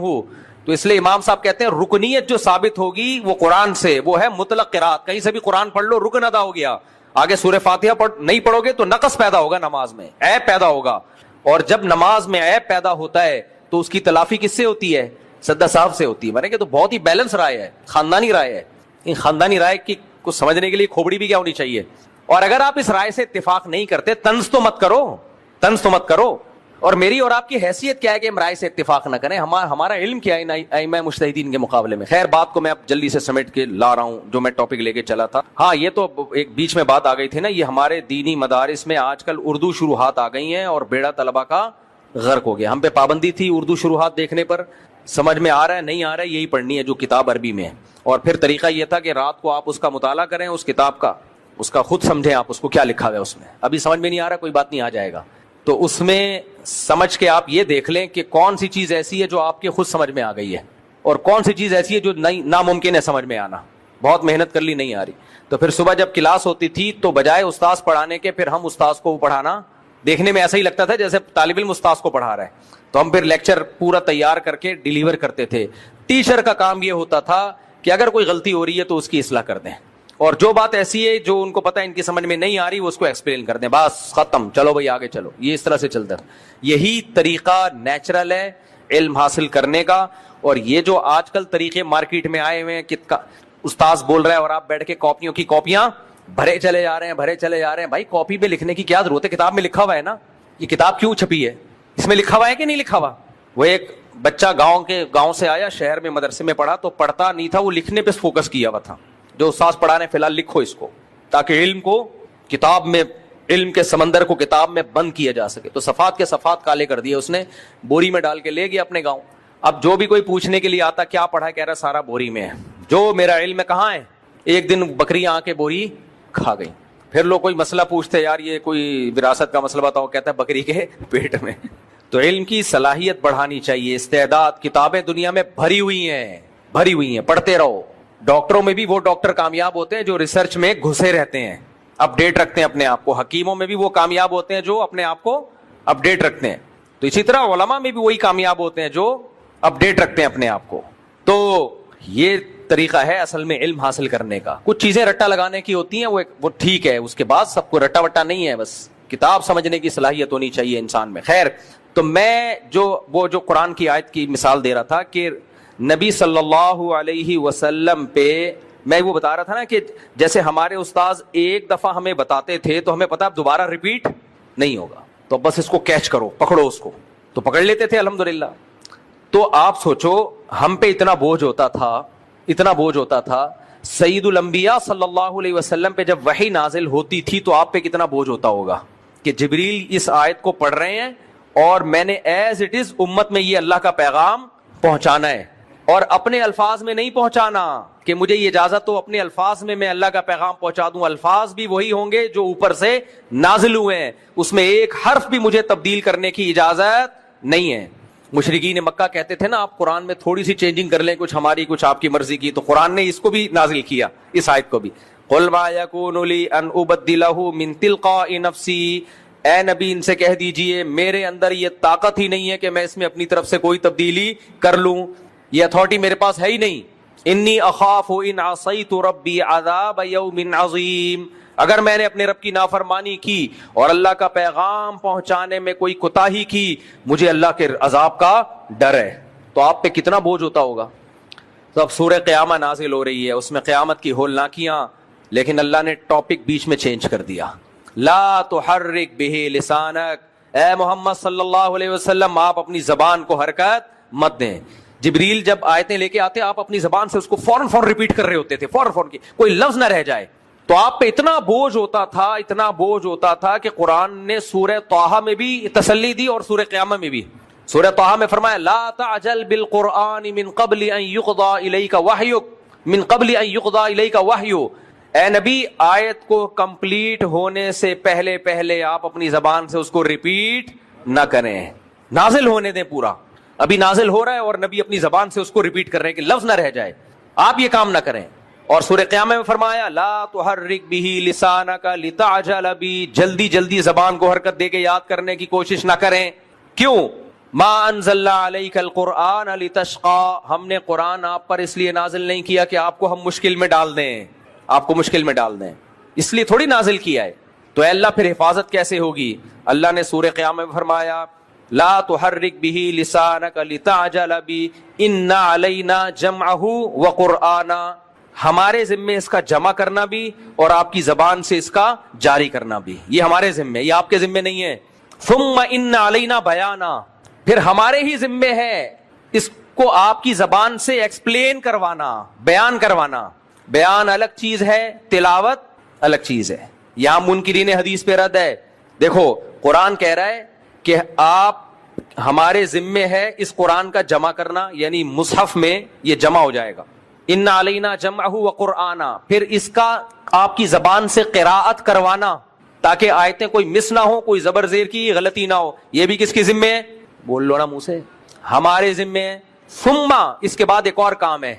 Speaker 1: تو اس لیے امام صاحب کہتے ہیں رکنیت جو ثابت ہوگی وہ قرآن سے, وہ ہے مطلق قرات. کہیں سے بھی قرآن پڑھ لو رکن ادا ہو گیا. آگے سورہ فاتحہ نہیں پڑھو گے تو نقص پیدا ہوگا نماز میں, عیب پیدا ہوگا. اور جب نماز میں عیب پیدا ہوتا ہے تو اس کی تلافی کس سے ہوتی ہے؟ سدا صاحب سے ہوتی ہے. میں نے کہا تو بہت ہی بیلنس رائے ہے, خاندانی رائے ہے. ان خاندانی رائے کی کو سمجھنے کے لیے کھوپڑی بھی کیا ہونی چاہیے. اور اگر آپ اس رائے سے اتفاق نہیں کرتے, طنز تو مت کرو, طنز تو مت کرو. اور میری اور آپ کی حیثیت کیا ہے کہ ہم رائے سے اتفاق نہ کریں؟ ہمارا علم کیا ہے ائمہ مجتہدین کے مقابلے میں. خیر بات کو میں اب جلدی سے سمیٹ کے لا رہا ہوں جو میں ٹاپک لے کے چلا تھا. ہاں یہ تو ایک بیچ میں بات آ گئی تھی نا, یہ ہمارے دینی مدارس میں آج کل اردو شروحات آ گئی ہیں اور بیڑا طلبہ کا غرق ہو گیا. ہم پہ پابندی تھی اردو شروحات دیکھنے پر, سمجھ میں آ رہا ہے نہیں آ رہا ہے یہی پڑھنی ہے جو کتاب عربی میں ہے. اور پھر طریقہ یہ تھا کہ رات کو آپ اس کا مطالعہ کریں, اس کتاب کا, اس کا خود سمجھیں آپ اس کو کیا لکھا ہوا ہے اس میں. ابھی سمجھ میں نہیں آ رہا کوئی بات نہیں, آ جائے گا. تو اس میں سمجھ کے آپ یہ دیکھ لیں کہ کون سی چیز ایسی ہے جو آپ کے خود سمجھ میں آ گئی ہے اور کون سی چیز ایسی ہے جو ناممکن ہے سمجھ میں آنا. بہت محنت کر لی نہیں آ رہی. تو پھر صبح جب کلاس ہوتی تھی تو بجائے استاذ پڑھانے کے پھر ہم استاذ کو پڑھانا, دیکھنے میں ایسا ہی لگتا تھا جیسے طالب علم استاذ کو پڑھا رہا ہے, تو ہم پھر لیکچر پورا تیار کر کے ڈیلیور کرتے تھے. ٹیچر کا کام یہ ہوتا تھا کہ اگر کوئی غلطی ہو رہی ہے تو اس کی اصلاح کر دیں, اور جو بات ایسی ہے جو ان کو پتہ ہے ان کی سمجھ میں نہیں آ رہی وہ اس کو ایکسپلین کر دیں, بس ختم, چلو بھائی آگے چلو. یہ اس طرح سے چلتا ہے. یہی طریقہ نیچرل ہے علم حاصل کرنے کا. اور یہ جو آج کل طریقے مارکیٹ میں آئے ہوئے ہیں کہ استاذ بول رہا ہے اور آپ بیٹھ کے کاپیوں کی کاپیاں بھرے چلے جا رہے ہیں, بھرے چلے جا رہے ہیں. بھائی کاپی پہ لکھنے کی کیا ضرورت ہے, کتاب میں لکھا ہوا ہے نا. یہ کتاب کیوں چھپی ہے, اس میں لکھا ہوا ہے کہ نہیں لکھا ہوا. وہ ایک بچہ گاؤں سے آیا, شہر میں مدرسے میں پڑھا, تو پڑھتا نہیں تھا, وہ لکھنے پہ فوکس کیا ہوا تھا. جو استاذ پڑھا رہے ہیں فی الحال لکھو اس کو, تاکہ علم کو کتاب میں, علم کے سمندر کو کتاب میں بند کیا جا سکے. تو صفحات کے صفحات کالے کر دیے اس نے, بوری میں ڈال کے لے گیا اپنے گاؤں. اب جو بھی کوئی پوچھنے کے لیے آتا کیا پڑھا, کہہ رہا سارا بوری میں ہے. جو میرا علم کہاں ہے. ایک دن بکریاں آ کے بوری کھا گئی. پھر لوگ کوئی مسئلہ پوچھتے, یار یہ کوئی وراثت کا مسئلہ بتاؤ, کہتا ہے بکری کے پیٹ میں. تو علم کی صلاحیت بڑھانی چاہیے, استعداد. کتابیں دنیا میں بھری ہوئی ہیں, بھری ہوئی ہیں, پڑھتے رہو. ڈاکٹروں میں بھی وہ ڈاکٹر کامیاب ہوتے ہیں جو ریسرچ میں گھسے رہتے ہیں, اپڈیٹ رکھتے ہیں اپنے آپ کو. حکیموں میں بھی وہ کامیاب ہوتے ہیں جو اپنے آپ کو اپڈیٹ رکھتے ہیں. تو اسی طرح علماء میں بھی وہی کامیاب ہوتے ہیں جو اپڈیٹ رکھتے ہیں اپنے آپ کو. تو یہ طریقہ ہے اصل میں علم حاصل کرنے کا. کچھ چیزیں رٹا لگانے کی ہوتی ہیں وہ ٹھیک ہے, اس کے بعد سب کو رٹا وٹا نہیں ہے, بس کتاب سمجھنے کی صلاحیت ہونی چاہیے انسان میں. خیر, تو میں جو قرآن کی آیت کی مثال دے رہا تھا کہ نبی صلی اللہ علیہ وسلم پہ میں وہ بتا رہا تھا نا کہ جیسے ہمارے استاذ ایک دفعہ ہمیں بتاتے تھے تو ہمیں پتا دوبارہ ریپیٹ نہیں ہوگا, تو بس اس کو کیچ کرو, پکڑو اس کو. تو پکڑ لیتے تھے الحمدللہ. تو آپ سوچو ہم پہ اتنا بوجھ ہوتا تھا, سید الانبیاء صلی اللہ علیہ وسلم پہ جب وحی نازل ہوتی تھی تو آپ پہ کتنا بوجھ ہوتا ہوگا کہ جبریل اس آیت کو پڑھ رہے ہیں اور میں نے ایز اٹ از امت میں یہ اللہ کا پیغام پہنچانا ہے, اور اپنے الفاظ میں نہیں پہنچانا کہ مجھے یہ اجازت ہو اپنے الفاظ میں اللہ کا پیغام پہنچا دوں. الفاظ بھی وہی ہوں گے جو اوپر سے نازل ہوئے ہیں, اس میں ایک حرف بھی مجھے تبدیل کرنے کی اجازت نہیں ہے. مشرکین مکہ کہتے تھے نا آپ قرآن میں تھوڑی سی چینجنگ کر لیں, کچھ ہماری کچھ آپ کی مرضی کی, تو قرآن نے اس کو بھی نازل کیا, اس آیت کو بھی. قل ما یکون لی ان ابدلہ من تلقاء نفسی, اے نبی ان سے کہہ دیجئے میرے اندر یہ طاقت ہی نہیں ہے کہ میں اس میں اپنی طرف سے کوئی تبدیلی کر لوں, یہ اتھارٹی میرے پاس ہے ہی نہیں. انی اخاف ان عصیت ربی عذاب یوم عظیم, اگر میں نے اپنے رب کی نافرمانی کی اور اللہ کا پیغام پہنچانے میں کوئی کوتاہی کی, مجھے اللہ کے عذاب کا ڈر ہے. تو آپ پہ کتنا بوجھ ہوتا ہوگا. تو اب سورہ قیامہ نازل ہو رہی ہے, اس میں قیامت کی ہولناکیاں, لیکن اللہ نے ٹاپک بیچ میں چینج کر دیا. لا تحرک بہ لسانک, اے محمد صلی اللہ علیہ وسلم آپ اپنی زبان کو حرکت مت دیں. جبریل جب آیتیں لے کے آتے آپ اپنی زبان سے اس کو فوراً ریپیٹ کر رہے ہوتے تھے, فوراً کی کوئی لفظ نہ رہ جائے. تو آپ پہ اتنا بوجھ ہوتا تھا کہ قرآن نے سورہ طٰہٰ میں بھی تسلی دی اور سورہ قیامہ میں بھی. سورہ طٰہٰ میں فرمایا لا تعجل بالقرآن من قبل ان یقضى الیک وحی. اے نبی آیت کو کمپلیٹ ہونے سے پہلے آپ اپنی زبان سے اس کو ریپیٹ نہ کریں, نازل ہونے دیں. پورا ابھی نازل ہو رہا ہے اور نبی اپنی زبان سے اس کو ریپیٹ کر رہے ہیں کہ لفظ نہ رہ جائے, آپ یہ کام نہ کریں. اور سورہ قیامہ میں فرمایا لا تحرک بہ لسانک لتعجل بہ, جلدی زبان کو حرکت دے کے یاد کرنے کی کوشش نہ کریں. کیوں؟ ما انزلنا علیک القرآن لتشقى, ہم نے قرآن آپ پر اس لیے نازل نہیں کیا کہ آپ کو ہم مشکل میں ڈال دیں, اس لیے تھوڑی نازل کیا ہے. تو اے اللہ پھر حفاظت کیسے ہوگی؟ اللہ نے سورہ قیامہ میں فرمایا لا تحرک بہ لسانک لتعجل بہ ان علینا جمعہ وقرآنا, ہمارے ذمے اس کا جمع کرنا بھی اور آپ کی زبان سے اس کا جاری کرنا بھی, یہ ہمارے ذمے, یہ آپ کے ذمے نہیں ہے. ثم ان علینا بیانا, پھر ہمارے ہی ذمے ہے اس کو آپ کی زبان سے ایکسپلین کروانا, بیان کروانا. بیان الگ چیز ہے, تلاوت الگ چیز ہے. یہاں منکرین حدیث پہ رد ہے. دیکھو قرآن کہہ رہا ہے کہ آپ ہمارے ذمے ہے اس قرآن کا جمع کرنا, یعنی مصحف میں یہ جمع ہو جائے گا. ان علینا جمعہ وقرآنا, پھر اس کا آپ کی زبان سے قراءت کروانا تاکہ آیتیں کوئی مس نہ ہو, کوئی زبر زیر کی غلطی نہ ہو. یہ بھی کس کی ذمے ہے؟ بول لو نا منہ سے, ہمارے ذمے ہے. ثم, اس کے بعد ایک اور کام ہے.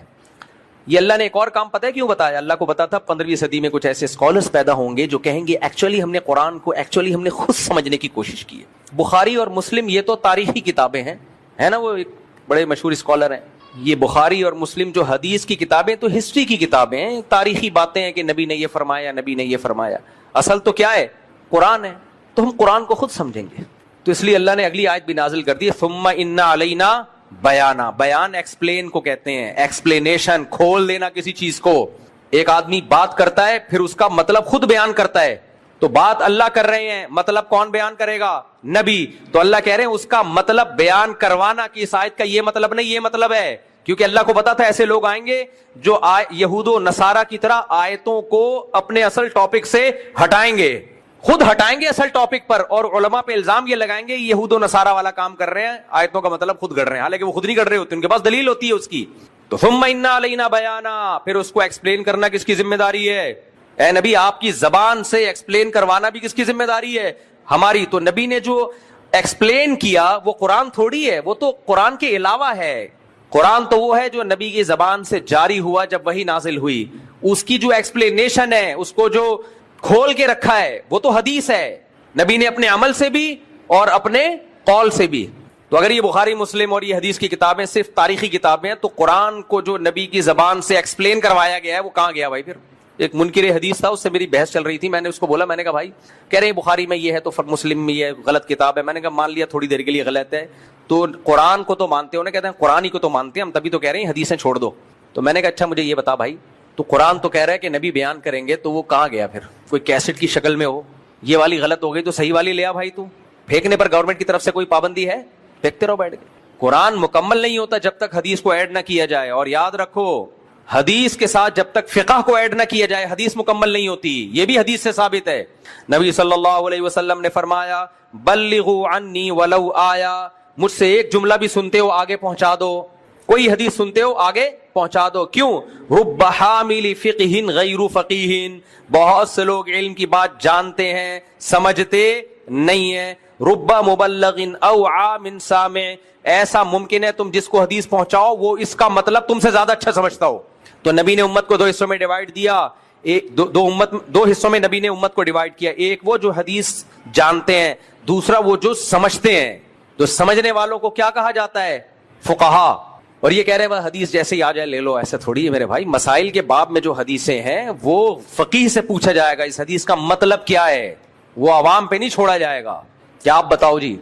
Speaker 1: یہ اللہ نے ایک اور کام پتہ ہے کیوں بتایا؟ اللہ کو پتا تھا 15ویں صدی میں کچھ ایسے اسکالرز پیدا ہوں گے جو کہیں گے ایکچولی ہم نے قرآن کو ہم نے خود سمجھنے کی کوشش کی ہے. بخاری اور مسلم یہ تو تاریخی کتابیں ہیں, ہے نا, وہ ایک بڑے مشہور اسکالر ہیں. یہ بخاری اور مسلم جو حدیث کی کتابیں تو ہسٹری کی کتابیں ہیں, تاریخی باتیں ہیں کہ نبی نے یہ فرمایا, نبی نے یہ فرمایا. اصل تو کیا ہے؟ قرآن ہے. تو ہم قرآن کو خود سمجھیں گے. تو اس لیے اللہ نے اگلی آیت بھی نازل کر دی ثم ان علینا بیانا. بیان ایکسپلین کو کہتے ہیں, ایکسپلینیشن, کھول دینا کسی چیز کو. ایک آدمی بات کرتا ہے پھر اس کا مطلب خود بیان کرتا ہے. تو بات اللہ کر رہے ہیں, مطلب کون بیان کرے گا؟ نبی. تو اللہ کہہ رہے ہیں اس کا مطلب بیان کروانا کہ اس آیت کا یہ مطلب نہیں, یہ مطلب ہے. کیونکہ اللہ کو پتا تھا ایسے لوگ آئیں گے جو یہود و نصارہ کی طرح آیتوں کو اپنے اصل ٹاپک سے ہٹائیں گے, خود ہٹائیں گے اصل ٹاپک پر, اور علماء پہ الزام یہ لگائیں گے یہود و نصارہ والا کام کر رہے ہیں, آیتوں کا مطلب خود گڑھ رہے ہیں, حالانکہ وہ خود نہیں گڑھ رہے ہوتے, ان کے پاس دلیل ہوتی ہے اس کی. تو ثم انا علینا بیانا, پھر اس کو ایکسپلین کرنا کس کی ذمہ داری ہے؟ اے نبی آپ کی زبان سے ایکسپلین کروانا بھی کس کی ذمہ داری ہے؟ ہماری. تو نبی نے جو ایکسپلین کیا وہ قرآن تھوڑی ہے, وہ تو قرآن کے علاوہ ہے. قرآن تو وہ ہے جو نبی کی زبان سے جاری ہوا جب وحی نازل ہوئی, اس کی جو ایکسپلینیشن ہے, اس کو جو کھول کے رکھا ہے, وہ تو حدیث ہے. نبی نے اپنے عمل سے بھی اور اپنے قول سے بھی. تو اگر یہ بخاری مسلم اور یہ حدیث کی کتابیں صرف تاریخی کتابیں ہیں, تو قرآن کو جو نبی کی زبان سے ایکسپلین کروایا گیا ہے وہ کہاں گیا بھائی؟ پھر ایک منکر حدیث تھا, اس سے میری بحث چل رہی تھی, میں نے اس کو بولا, میں نے کہا بھائی کہہ رہے ہیں بخاری میں یہ ہے تو مسلم میں یہ غلط کتاب ہے. میں نے کہا مان لیا تھوڑی دیر کے لیے غلط ہے, تو قرآن کو تو مانتے ہو نا؟ کہتے ہیں قرآن ہی کو تو مانتے ہیں ہم, تبھی تو کہہ رہے ہیں حدیثیں چھوڑ دو. تو میں نے کہا اچھا مجھے یہ بتا بھائی, تو قرآن تو کہہ رہا ہے کہ نبی بیان کریں گے, تو وہ کہاں گیا پھر؟ کوئی کیسٹ کی شکل میں ہو, یہ والی غلط ہو گئی تو صحیح والی لے آ بھائی. تو پھینکنے پر گورنمنٹ کی طرف سے کوئی پابندی ہے؟ پھینکتے رہو بیٹھ کے. قرآن مکمل نہیں ہوتا جب تک حدیث کو ایڈ نہ کیا جائے, اور یاد رکھو حدیث کے ساتھ جب تک فقہ کو ایڈ نہ کیا جائے حدیث مکمل نہیں ہوتی. یہ بھی حدیث سے ثابت ہے. نبی صلی اللہ علیہ وسلم نے فرمایا بلغوا عنی ولو آیا, مجھ سے ایک جملہ بھی سنتے ہو آگے پہنچا دو, کوئی حدیث سنتے ہو آگے پہنچا دو. کیوں؟ رب حامل فقہ غیر فقیہ, بہت سے لوگ علم کی بات جانتے ہیں سمجھتے نہیں ہیں. رب مبلغ اوعى من سامع, ایسا ممکن ہے تم جس کو حدیث پہنچاؤ وہ اس کا مطلب تم سے زیادہ اچھا سمجھتا ہو. تو نبی نے امت کو دو حصوں میں ڈیوائیڈ دیا, دو حصوں میں نبی نے امت کو ڈیوائیڈ کیا. ایک وہ جو حدیث جانتے ہیں, دوسرا وہ جو سمجھتے ہیں. تو سمجھنے والوں کو کیا کہا جاتا ہے؟ فقہا. اور یہ کہہ رہے ہیں حدیث جیسے ہی آ جائے لے لو, ایسا تھوڑی ہے میرے بھائی. مسائل کے باب میں جو حدیثیں ہیں وہ فقیہ سے پوچھا جائے گا اس حدیث کا مطلب کیا ہے, وہ عوام پہ نہیں چھوڑا جائے گا. کیا آپ بتاؤ جی,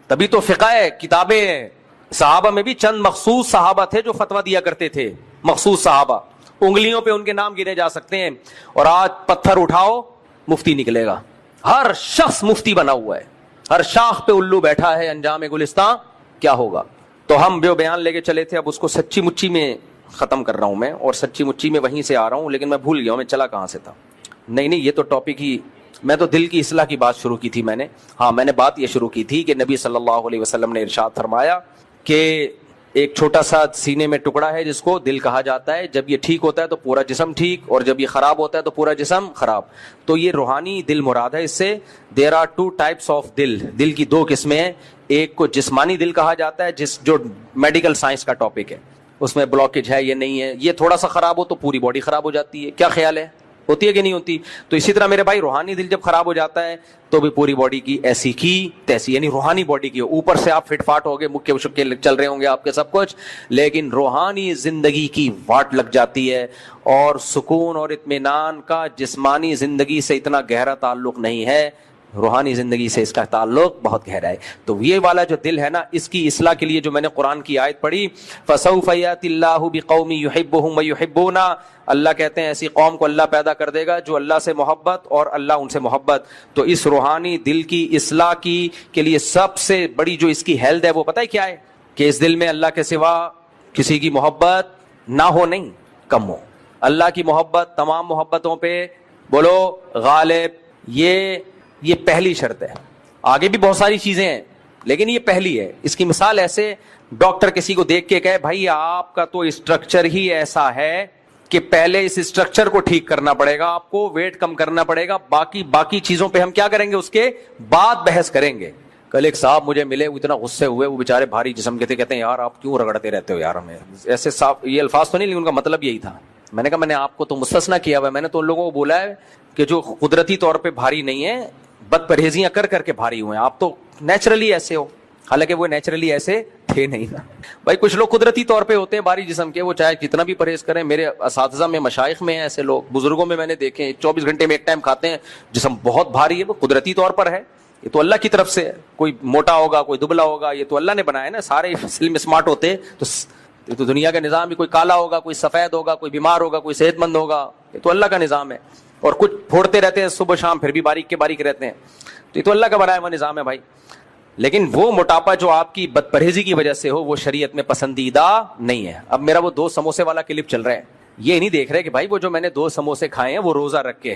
Speaker 1: تبھی تو فقہ ہے, کتابیں ہیں. صحابہ میں بھی چند مخصوص صحابہ تھے جو فتویٰ دیا کرتے تھے, مخصوص صحابہ, انگلیوں پہ ان کے نام گنے جا سکتے ہیں. اور آج پتھر اٹھاؤ مفتی نکلے گا, ہر شخص مفتی بنا ہوا ہے, ہر شاخ پہ الو بیٹھا ہے. انجام گلستان کیا ہوگا؟ تو ہم جو بیان لے کے چلے تھے اب اس کو سچی مچی میں ختم کر رہا ہوں میں, اور سچی مچی میں وہیں سے آ رہا ہوں, لیکن میں بھول گیا ہوں میں چلا کہاں سے تھا. نہیں نہیں، یہ تو ٹاپک ہی، میں تو دل کی اصلاح کی بات شروع کی تھی میں نے. ہاں میں نے بات یہ شروع کی تھی کہ نبی صلی اللہ علیہ وسلم نے ارشاد فرمایا کہ ایک چھوٹا سا سینے میں ٹکڑا ہے جس کو دل کہا جاتا ہے، جب یہ ٹھیک ہوتا ہے تو پورا جسم ٹھیک، اور جب یہ خراب ہوتا ہے تو پورا جسم خراب. تو یہ روحانی دل مراد ہے. اس سے there are two types of دل، دل کی دو قسمیں ہیں. ایک کو جسمانی دل کہا جاتا ہے، جو میڈیکل سائنس کا ٹاپک ہے، اس میں بلاکیج ہے یہ نہیں ہے، یہ تھوڑا سا خراب ہو تو پوری باڈی خراب ہو جاتی ہے. کیا خیال ہے، ہوتی ہے کہ نہیں ہوتی؟ تو اسی طرح میرے بھائی روحانی دل جب خراب ہو جاتا ہے تو بھی پوری باڈی کی ایسی کی تیسی، یعنی روحانی باڈی کی اوپر سے آپ فٹ فاٹ ہو گئے، مکے مشکے چل رہے ہوں گے آپ کے سب کچھ، لیکن روحانی زندگی کی واٹ لگ جاتی ہے، اور سکون اور اطمینان کا جسمانی زندگی سے اتنا گہرا تعلق نہیں ہے، روحانی زندگی سے اس کا تعلق بہت گہرا ہے. تو یہ والا جو دل ہے نا، اس کی اصلاح کے لیے جو میں نے قرآن کی آیت پڑھی، فَسَوْفَ يَأْتِ اللَّهُ بِقَوْمٍ يُحِبُّهُمْ وَيُحِبُّونَ، اللہ کہتے ہیں ایسی قوم کو اللہ پیدا کر دے گا جو اللہ سے محبت اور اللہ ان سے محبت. تو اس روحانی دل کی اصلاح کے لیے سب سے بڑی جو اس کی ہیلتھ ہے وہ پتہ ہے کیا ہے؟ کہ اس دل میں اللہ کے سوا کسی کی محبت نہ ہو، نہیں کم ہو. اللہ کی محبت تمام محبتوں پہ بولو غالب. یہ پہلی شرط ہے. آگے بھی بہت ساری چیزیں ہیں لیکن یہ پہلی ہے. اس کی مثال ایسے، ڈاکٹر کسی کو دیکھ کے کہے بھائی آپ کا تو اسٹرکچر ہی ایسا ہے کہ پہلے اس اسٹرکچر کو ٹھیک کرنا پڑے گا، آپ کو ویٹ کم کرنا پڑے گا، باقی چیزوں پہ ہم کیا کریں گے، اس کے بعد بحث کریں گے. کل ایک صاحب مجھے ملے، وہ اتنا غصے ہوئے، وہ بیچارے بھاری جسم کے تھے، کہتے ہیں یار آپ کیوں رگڑتے رہتے ہو یار ہمیں. ایسے صاحب یہ الفاظ تو نہیں لیکن ان کا مطلب یہی تھا. میں نے کہا میں نے آپ کو تو مستثنا کیا ہوا ہے، میں نے تو ان لوگوں کو بولا ہے کہ جو قدرتی طور پہ بھاری نہیں ہے، بد پرہیزیاں کر کے بھاری ہوئے ہیں. آپ تو نیچرلی ایسے ہو، حالانکہ وہ نیچرلی ایسے تھے نہیں نا بھائی. کچھ لوگ قدرتی طور پہ ہوتے ہیں بھاری جسم کے، وہ چاہے کتنا بھی پرہیز کریں. میرے اساتذہ میں مشائخ میں ہیں ایسے لوگ، بزرگوں میں نے دیکھے ہیں 24 گھنٹے میں ایک ٹائم کھاتے ہیں، جسم بہت بھاری ہے، وہ قدرتی طور پر ہے. یہ تو اللہ کی طرف سے ہے. کوئی موٹا ہوگا کوئی دبلا ہوگا، یہ تو اللہ نے بنایا نا. سارے فلم اسمارٹ ہوتے تو یہ تو دنیا کا نظام ہے. کوئی کالا ہوگا کوئی سفید ہوگا، کوئی بیمار ہوگا کوئی صحت مند ہوگا، یہ تو اللہ کا نظام ہے. اور کچھ پھوڑتے رہتے ہیں صبح شام، پھر بھی باریک کے باریک رہتے ہیں. تو یہ تو اللہ کا بنایا ہوا نظام ہے بھائی. لیکن وہ موٹاپا جو آپ کی بد پرہیزی کی وجہ سے ہو، وہ شریعت میں پسندیدہ نہیں ہے. اب میرا وہ 2 سموسے والا کلپ چل رہا ہے، یہ نہیں دیکھ رہے کہ بھائی وہ جو میں نے 2 سموسے کھائے ہیں وہ روزہ رکھ کے،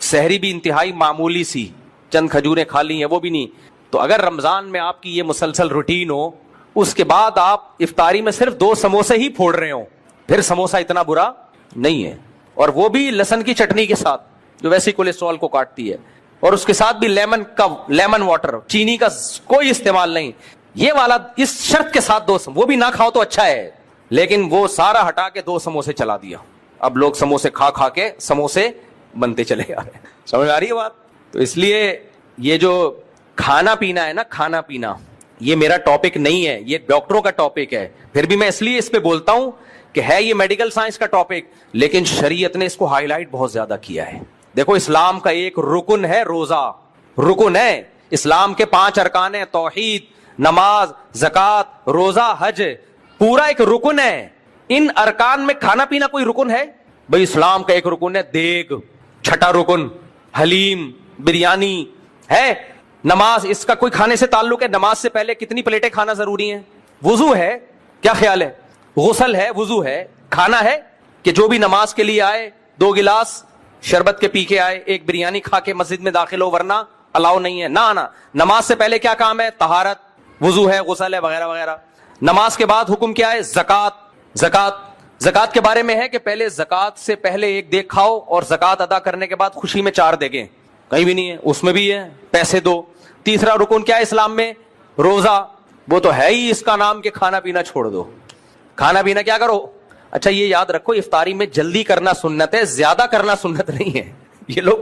Speaker 1: سحری بھی انتہائی معمولی سی چند کھجوریں کھا لی ہیں وہ بھی نہیں. تو اگر رمضان میں آپ کی یہ مسلسل روٹین ہو، اس کے بعد آپ افطاری میں صرف 2 سموسے ہی پھوڑ رہے ہوں، پھر سموسا اتنا برا نہیں ہے. اور وہ بھی لہسن کی چٹنی کے ساتھ جو ویسے کولیسٹرول کو کاٹتی ہے، اور اس کے ساتھ بھی لیمن واٹر، چینی کا کوئی استعمال نہیں. یہ والا اس شرط کے ساتھ 2 وہ بھی نہ کھاؤ تو اچھا ہے، لیکن وہ سارا ہٹا کے 2 سموسے چلا دیا. اب لوگ سموسے کھا کے سموسے بنتے چلے جا رہے ہیں. سمجھ آ رہی ہے بات؟ تو اس لیے یہ جو کھانا پینا ہے نا، کھانا پینا یہ میرا ٹاپک نہیں ہے، یہ ڈاکٹروں کا ٹاپک ہے. پھر بھی میں اس لیے اس پہ بولتا ہوں کہ ہے یہ میڈیکل سائنس کا ٹاپک، لیکن شریعت نے اس کو ہائی لائٹ بہت زیادہ کیا ہے. دیکھو اسلام کا ایک رکن ہے روزہ، رکن ہے. اسلام کے 5 ارکان ہیں، توحید، نماز، زکوٰۃ، روزہ، حج، پورا ایک رکن ہے. ان ارکان میں کھانا پینا کوئی رکن ہے؟ بھائی اسلام کا ایک رکن ہے دیگ، چھٹا رکن حلیم، بریانی ہے. نماز، اس کا کوئی کھانے سے تعلق ہے؟ نماز سے پہلے کتنی پلیٹیں کھانا ضروری ہیں؟ وضو ہے، کیا خیال ہے؟ غسل ہے، وضو ہے، کھانا ہے کہ جو بھی نماز کے لیے آئے 2 گلاس شربت کے پی کے آئے، 1 بریانی کھا کے مسجد میں داخل ہو، ورنہ الاؤ نہیں ہے. نہ نماز سے پہلے کیا کام ہے؟ طہارت، وضو ہے، غسل ہے، وغیرہ وغیرہ. نماز کے بعد حکم کیا ہے؟ زکوٰۃ کے بارے میں ہے کہ پہلے زکوٰۃ سے پہلے 1 دیگ کھاؤ، اور زکوٰۃ ادا کرنے کے بعد خوشی میں 4 دیگیں. کہیں بھی نہیں ہے، اس میں بھی ہے پیسے دو. تیسرا رکن کیا ہے اسلام میں؟ روزہ. وہ تو ہے ہی اس کا نام کہ کھانا پینا چھوڑ دو. کھانا پینا کیا کرو؟ اچھا یہ یاد رکھو، افطاری میں جلدی کرنا سنت ہے، زیادہ کرنا سنت نہیں ہے. یہ لوگ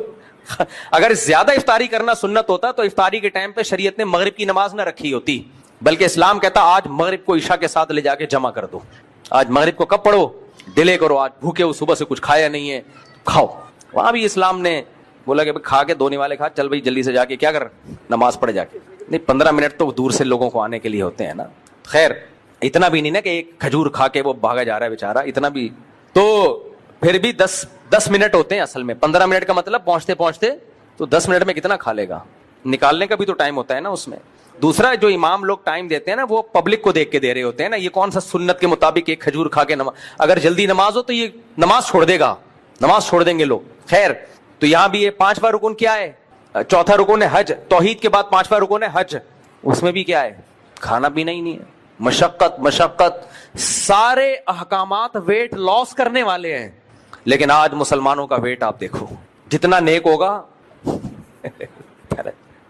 Speaker 1: اگر زیادہ افطاری کرنا سنت ہوتا تو افطاری کے ٹائم پہ شریعت نے مغرب کی نماز نہ رکھی ہوتی، بلکہ اسلام کہتا آج مغرب کو عشاء کے ساتھ لے جا کے جمع کر دو. آج مغرب کو کب پڑھو؟ ڈیلے کرو، آج بھوکے ہو، صبح سے کچھ کھایا نہیں ہے، کھاؤ. وہاں بھی اسلام نے بولا کہ کھا کے دھونے والے کھا، چل بھائی جلدی سے جا کے کیا کر، نماز پڑھ جا کے. نہیں 15 منٹ تو دور سے لوگوں کو آنے کے لیے ہوتے ہیں نا. خیر اتنا بھی نہیں نا کہ ایک کھجور کھا کے وہ بھاگا جا رہا ہے بیچارہ، اتنا بھی تو پھر بھی 10 منٹ ہوتے ہیں اصل میں. 15 منٹ کا مطلب پہنچتے پہنچتے تو 10 منٹ میں کتنا کھا لے گا؟ نکالنے کا بھی تو ٹائم ہوتا ہے نا اس میں. دوسرا جو امام لوگ ٹائم دیتے ہیں نا، وہ پبلک کو دیکھ کے دے رہے ہوتے ہیں نا. یہ کون سا سنت کے مطابق ایک کھجور کھا کے نماز، اگر جلدی نماز ہو تو یہ نماز چھوڑ دے گا، نماز چھوڑ دیں گے لوگ. خیر تو یہاں بھی یہ 5واں رکن کیا ہے؟ چوتھا رکن ہے حج. توحید کے بعد 5واں رکن ہے حج. اس میں بھی کیا ہے؟ کھانا پینا ہی نہیں ہے. مشقت. سارے احکامات ویٹ لاس کرنے والے ہیں. لیکن آج مسلمانوں کا ویٹ آپ دیکھو, جتنا نیک ہوگا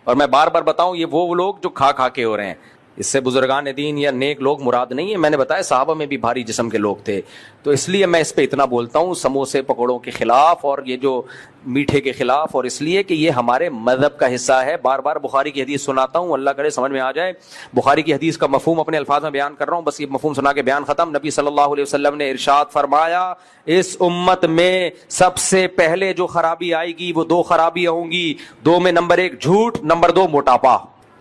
Speaker 1: اور میں بار بار بتاؤں, یہ وہ لوگ جو کھا کے ہو رہے ہیں. اس سے بزرگان دین یا نیک لوگ مراد نہیں ہے. میں نے بتایا صحابہ میں بھی بھاری جسم کے لوگ تھے, تو اس لیے میں اس پہ اتنا بولتا ہوں سموسے پکوڑوں کے خلاف اور یہ جو میٹھے کے خلاف, اور اس لیے کہ یہ ہمارے مذہب کا حصہ ہے. بار بار بخاری کی حدیث سناتا ہوں, اللہ کرے سمجھ میں آ جائے. بخاری کی حدیث کا مفہوم اپنے الفاظ میں بیان کر رہا ہوں, بس یہ مفہوم سنا کے بیان ختم. نبی صلی اللہ علیہ وسلم نے ارشاد فرمایا, اس امت میں سب سے پہلے جو خرابی آئے گی وہ 2 خرابیاں ہوں گی. 2 میں نمبر 1 جھوٹ, نمبر 2 موٹاپا.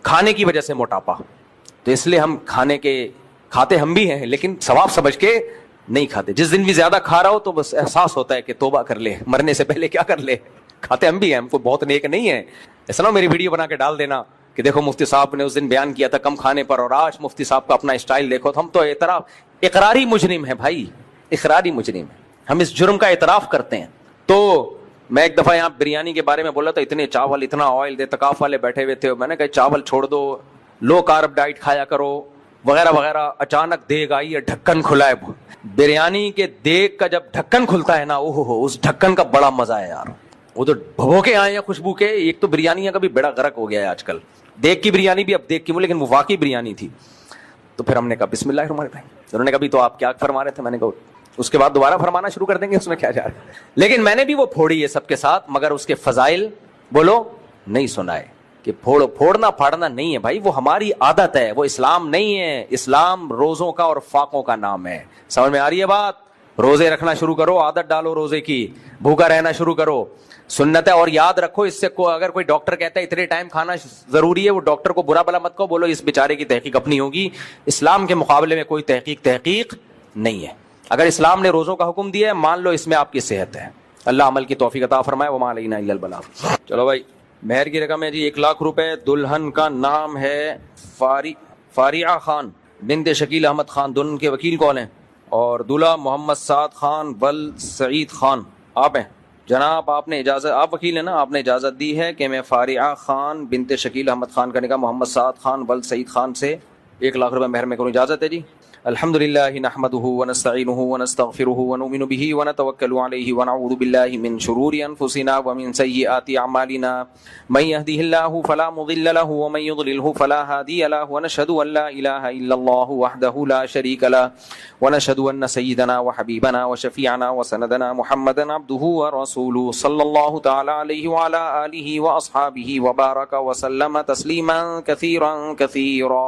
Speaker 1: کھانے کی وجہ سے موٹاپا. تو اس لیے ہم کھاتے ہم بھی ہیں, لیکن ثواب سمجھ کے نہیں کھاتے. جس دن بھی زیادہ کھا رہا ہو تو بس احساس ہوتا ہے کہ توبہ کر لے, مرنے سے پہلے کیا کر لے. کھاتے ہم بھی ہیں, ہم کو بہت نیک نہیں ہے. ایسا نہ میری ویڈیو بنا کے ڈال دینا کہ دیکھو مفتی صاحب نے اس دن بیان کیا تھا کم کھانے پر, اور آج مفتی صاحب کا اپنا اسٹائل دیکھو. تو ہم تو اقراری مجرم ہیں بھائی, اقراری مجرم ہیں. ہم اس جرم کا اعتراف کرتے ہیں. تو میں ایک دفعہ یہاں بریانی کے بارے میں بولا تھا, اتنے چاول, اتنا آئل, اعتکاف والے بیٹھے ہوئے تھے. میں نے کہا چاول چھوڑ دو, لو کارب ڈائٹ کھایا کرو وغیرہ وغیرہ. اچانک دیگ آئی ہے, ڈھکن کھلا ہے. بریانی کے دیگ کا جب ڈھکن کھلتا ہے نا, اس ڈھکن کا بڑا مزہ ہے یار. وہ تو بھبو کے آئے ہیں خوشبو کے. ایک تو بریانی کا بھی بڑا غرق ہو گیا ہے آج کل. دیگ کی بریانی بھی اب دیگ کی, لیکن وہ واقعی بریانی تھی. تو پھر ہم نے کہا بسم اللہ الرحمن الرحیم. انہوں نے کہا بھی تو آپ کیا فرما رہے تھے؟ میں نے کہا اس کے بعد دوبارہ فرمانا شروع کر دیں گے, اس میں کیا جا رہا ہے. لیکن میں نے بھی وہ پھوڑی ہے سب کے ساتھ, مگر اس کے فضائل بولو نہیں سنائے. کہ پھوڑنا پھاڑنا نہیں ہے بھائی, وہ ہماری عادت ہے, وہ اسلام نہیں ہے. اسلام روزوں کا اور فاقوں کا نام ہے. سمجھ میں آ رہی ہے بات؟ روزے رکھنا شروع کرو, عادت ڈالو روزے کی, بھوکا رہنا شروع کرو, سنت ہے. اور یاد رکھو اس سے اگر کوئی ڈاکٹر کہتا ہے اتنے ٹائم کھانا ضروری ہے, وہ ڈاکٹر کو برا بلا مت کہو, بولو اس بیچارے کی تحقیق اپنی ہوگی. اسلام کے مقابلے میں کوئی تحقیق نہیں ہے. اگر اسلام نے روزوں کا حکم دیا ہے مان لو, اس میں آپ کی صحت ہے. اللہ عمل کی توفیق عطا فرمائے. وما علینا الا البلاغ. چلو بھائی, مہر کی رقم ہے جی 1,00,000 روپے. دلہن کا نام ہے فاریعہ خان بنت شکیل احمد خان. دلہن کے وکیل کون ہیں؟ اور دولہا محمد سعد خان بل سعید خان. آپ ہیں جناب, آپ نے اجازت, آپ وکیل ہیں نا, آپ نے اجازت دی ہے کہ میں فاریعہ خان بنت شکیل احمد خان کا نکاح محمد سعد خان بل سعید خان سے 1,00,000 روپے مہر میں کروں. اجازت ہے جی؟ الحمدللہ نحمده ونستعینه ونستغفره ونؤمن به ونتوکل علیہ ونعوذ باللہ من شرور انفسنا ومن سیئات اعمالنا من یهده اللہ فلا مضل له ومن یضلله فلا هادی له ونشهد ان لا الہ الا اللہ وحدہ لا شریک له ونشهد ان سیدنا وحبیبنا وشفیعنا وسندنا محمدا عبده ورسولہ صلی اللہ تعالی علیہ وعلى آلہ واصحابہ وبارک وسلم تسلیما کثیرا کثیرا.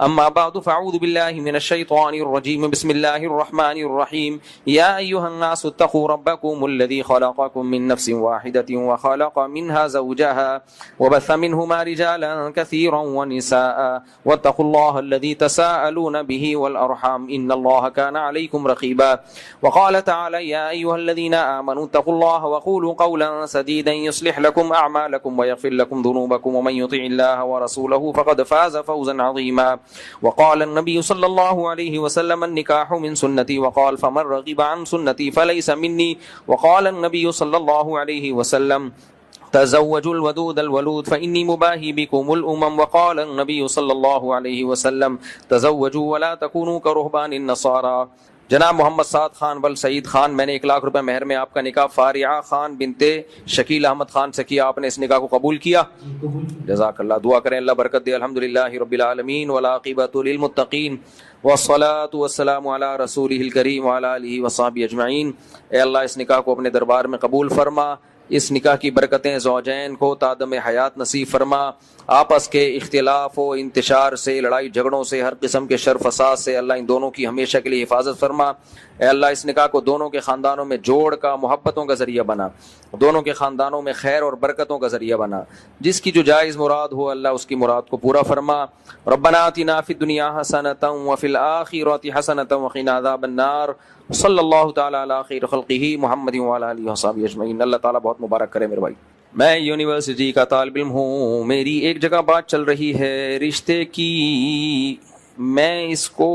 Speaker 1: اما بعد فاعوذ باللہ من الشیطان الرجیم. بسم اللہ الرحمن الرحیم. یا ایھا الناس اتقوا ربکم الذی خلقکم من نفس واحدۃ وخلق منها زوجها وبث منهما رجالا كثيرا ونساء واتقوا الله الذي تساءلون به والارحام ان الله كان عليكم رقيبا. وقال تعالى يا ايها الذين آمنوا اتقوا الله وقولوا قولا سديدا يصلح لكم اعمالكم ويغفر لكم ذنوبكم ومن يطع الله ورسوله فقد فاز فوزا عظيما. وقال النبي صلى الله عليه وسلم النكاح من سنتي وقال فمن رغب عن سنتي فليس مني. وقال النبي صلى الله عليه وسلم تزوجوا الودود الولود فإني مباهي بكم الأمم. وقال النبي صلى الله عليه وسلم تزوجوا ولا تكونوا كرهبان النصارى. جناب محمد سعد خان بل سعید خان, میں نے 1,00,000 روپے مہر میں آپ کا نکاح فاریعہ خان بنت شکیل احمد خان سے کیا. آپ نے اس نکاح کو قبول کیا؟ جزاک اللہ. دعا کریں اللہ برکت دے. الحمدللہ رب العالمین والعاقبۃ للمتقین والصلاۃ والسلام علی رسولہ الکریم وعلی آلہ وصحبہ اجمعین. اے اللہ اس نکاح کو اپنے دربار میں قبول فرما. اس نکاح کی برکتیں زوجین کو تادم حیات نصیب فرما. آپس کے اختلاف و انتشار سے, لڑائی جھگڑوں سے, ہر قسم کے شر فساد سے اللہ ان دونوں کی ہمیشہ کے لیے حفاظت فرما. اے اللہ اس نکاح کو دونوں کے خاندانوں میں جوڑ کا, محبتوں کا ذریعہ بنا. دونوں کے خاندانوں میں خیر اور برکتوں کا ذریعہ بنا. جس کی جو جائز مراد ہو اللہ اس کی مراد کو پورا فرما. ربنا آتنا فی الدنیا حسنۃ وفی الآخرۃ حسنۃ وقنا عذاب النار. صلی اللہ تعالی علی خیر خلقہ محمد وعلی آلہ وصحبہ اجمعین. اللہ تعالیٰ بہت مبارک کرے میرے بھائی. میں یونیورسٹی کا طالب علم ہوں. میری ایک جگہ بات چل رہی ہے رشتے کی. میں اس کو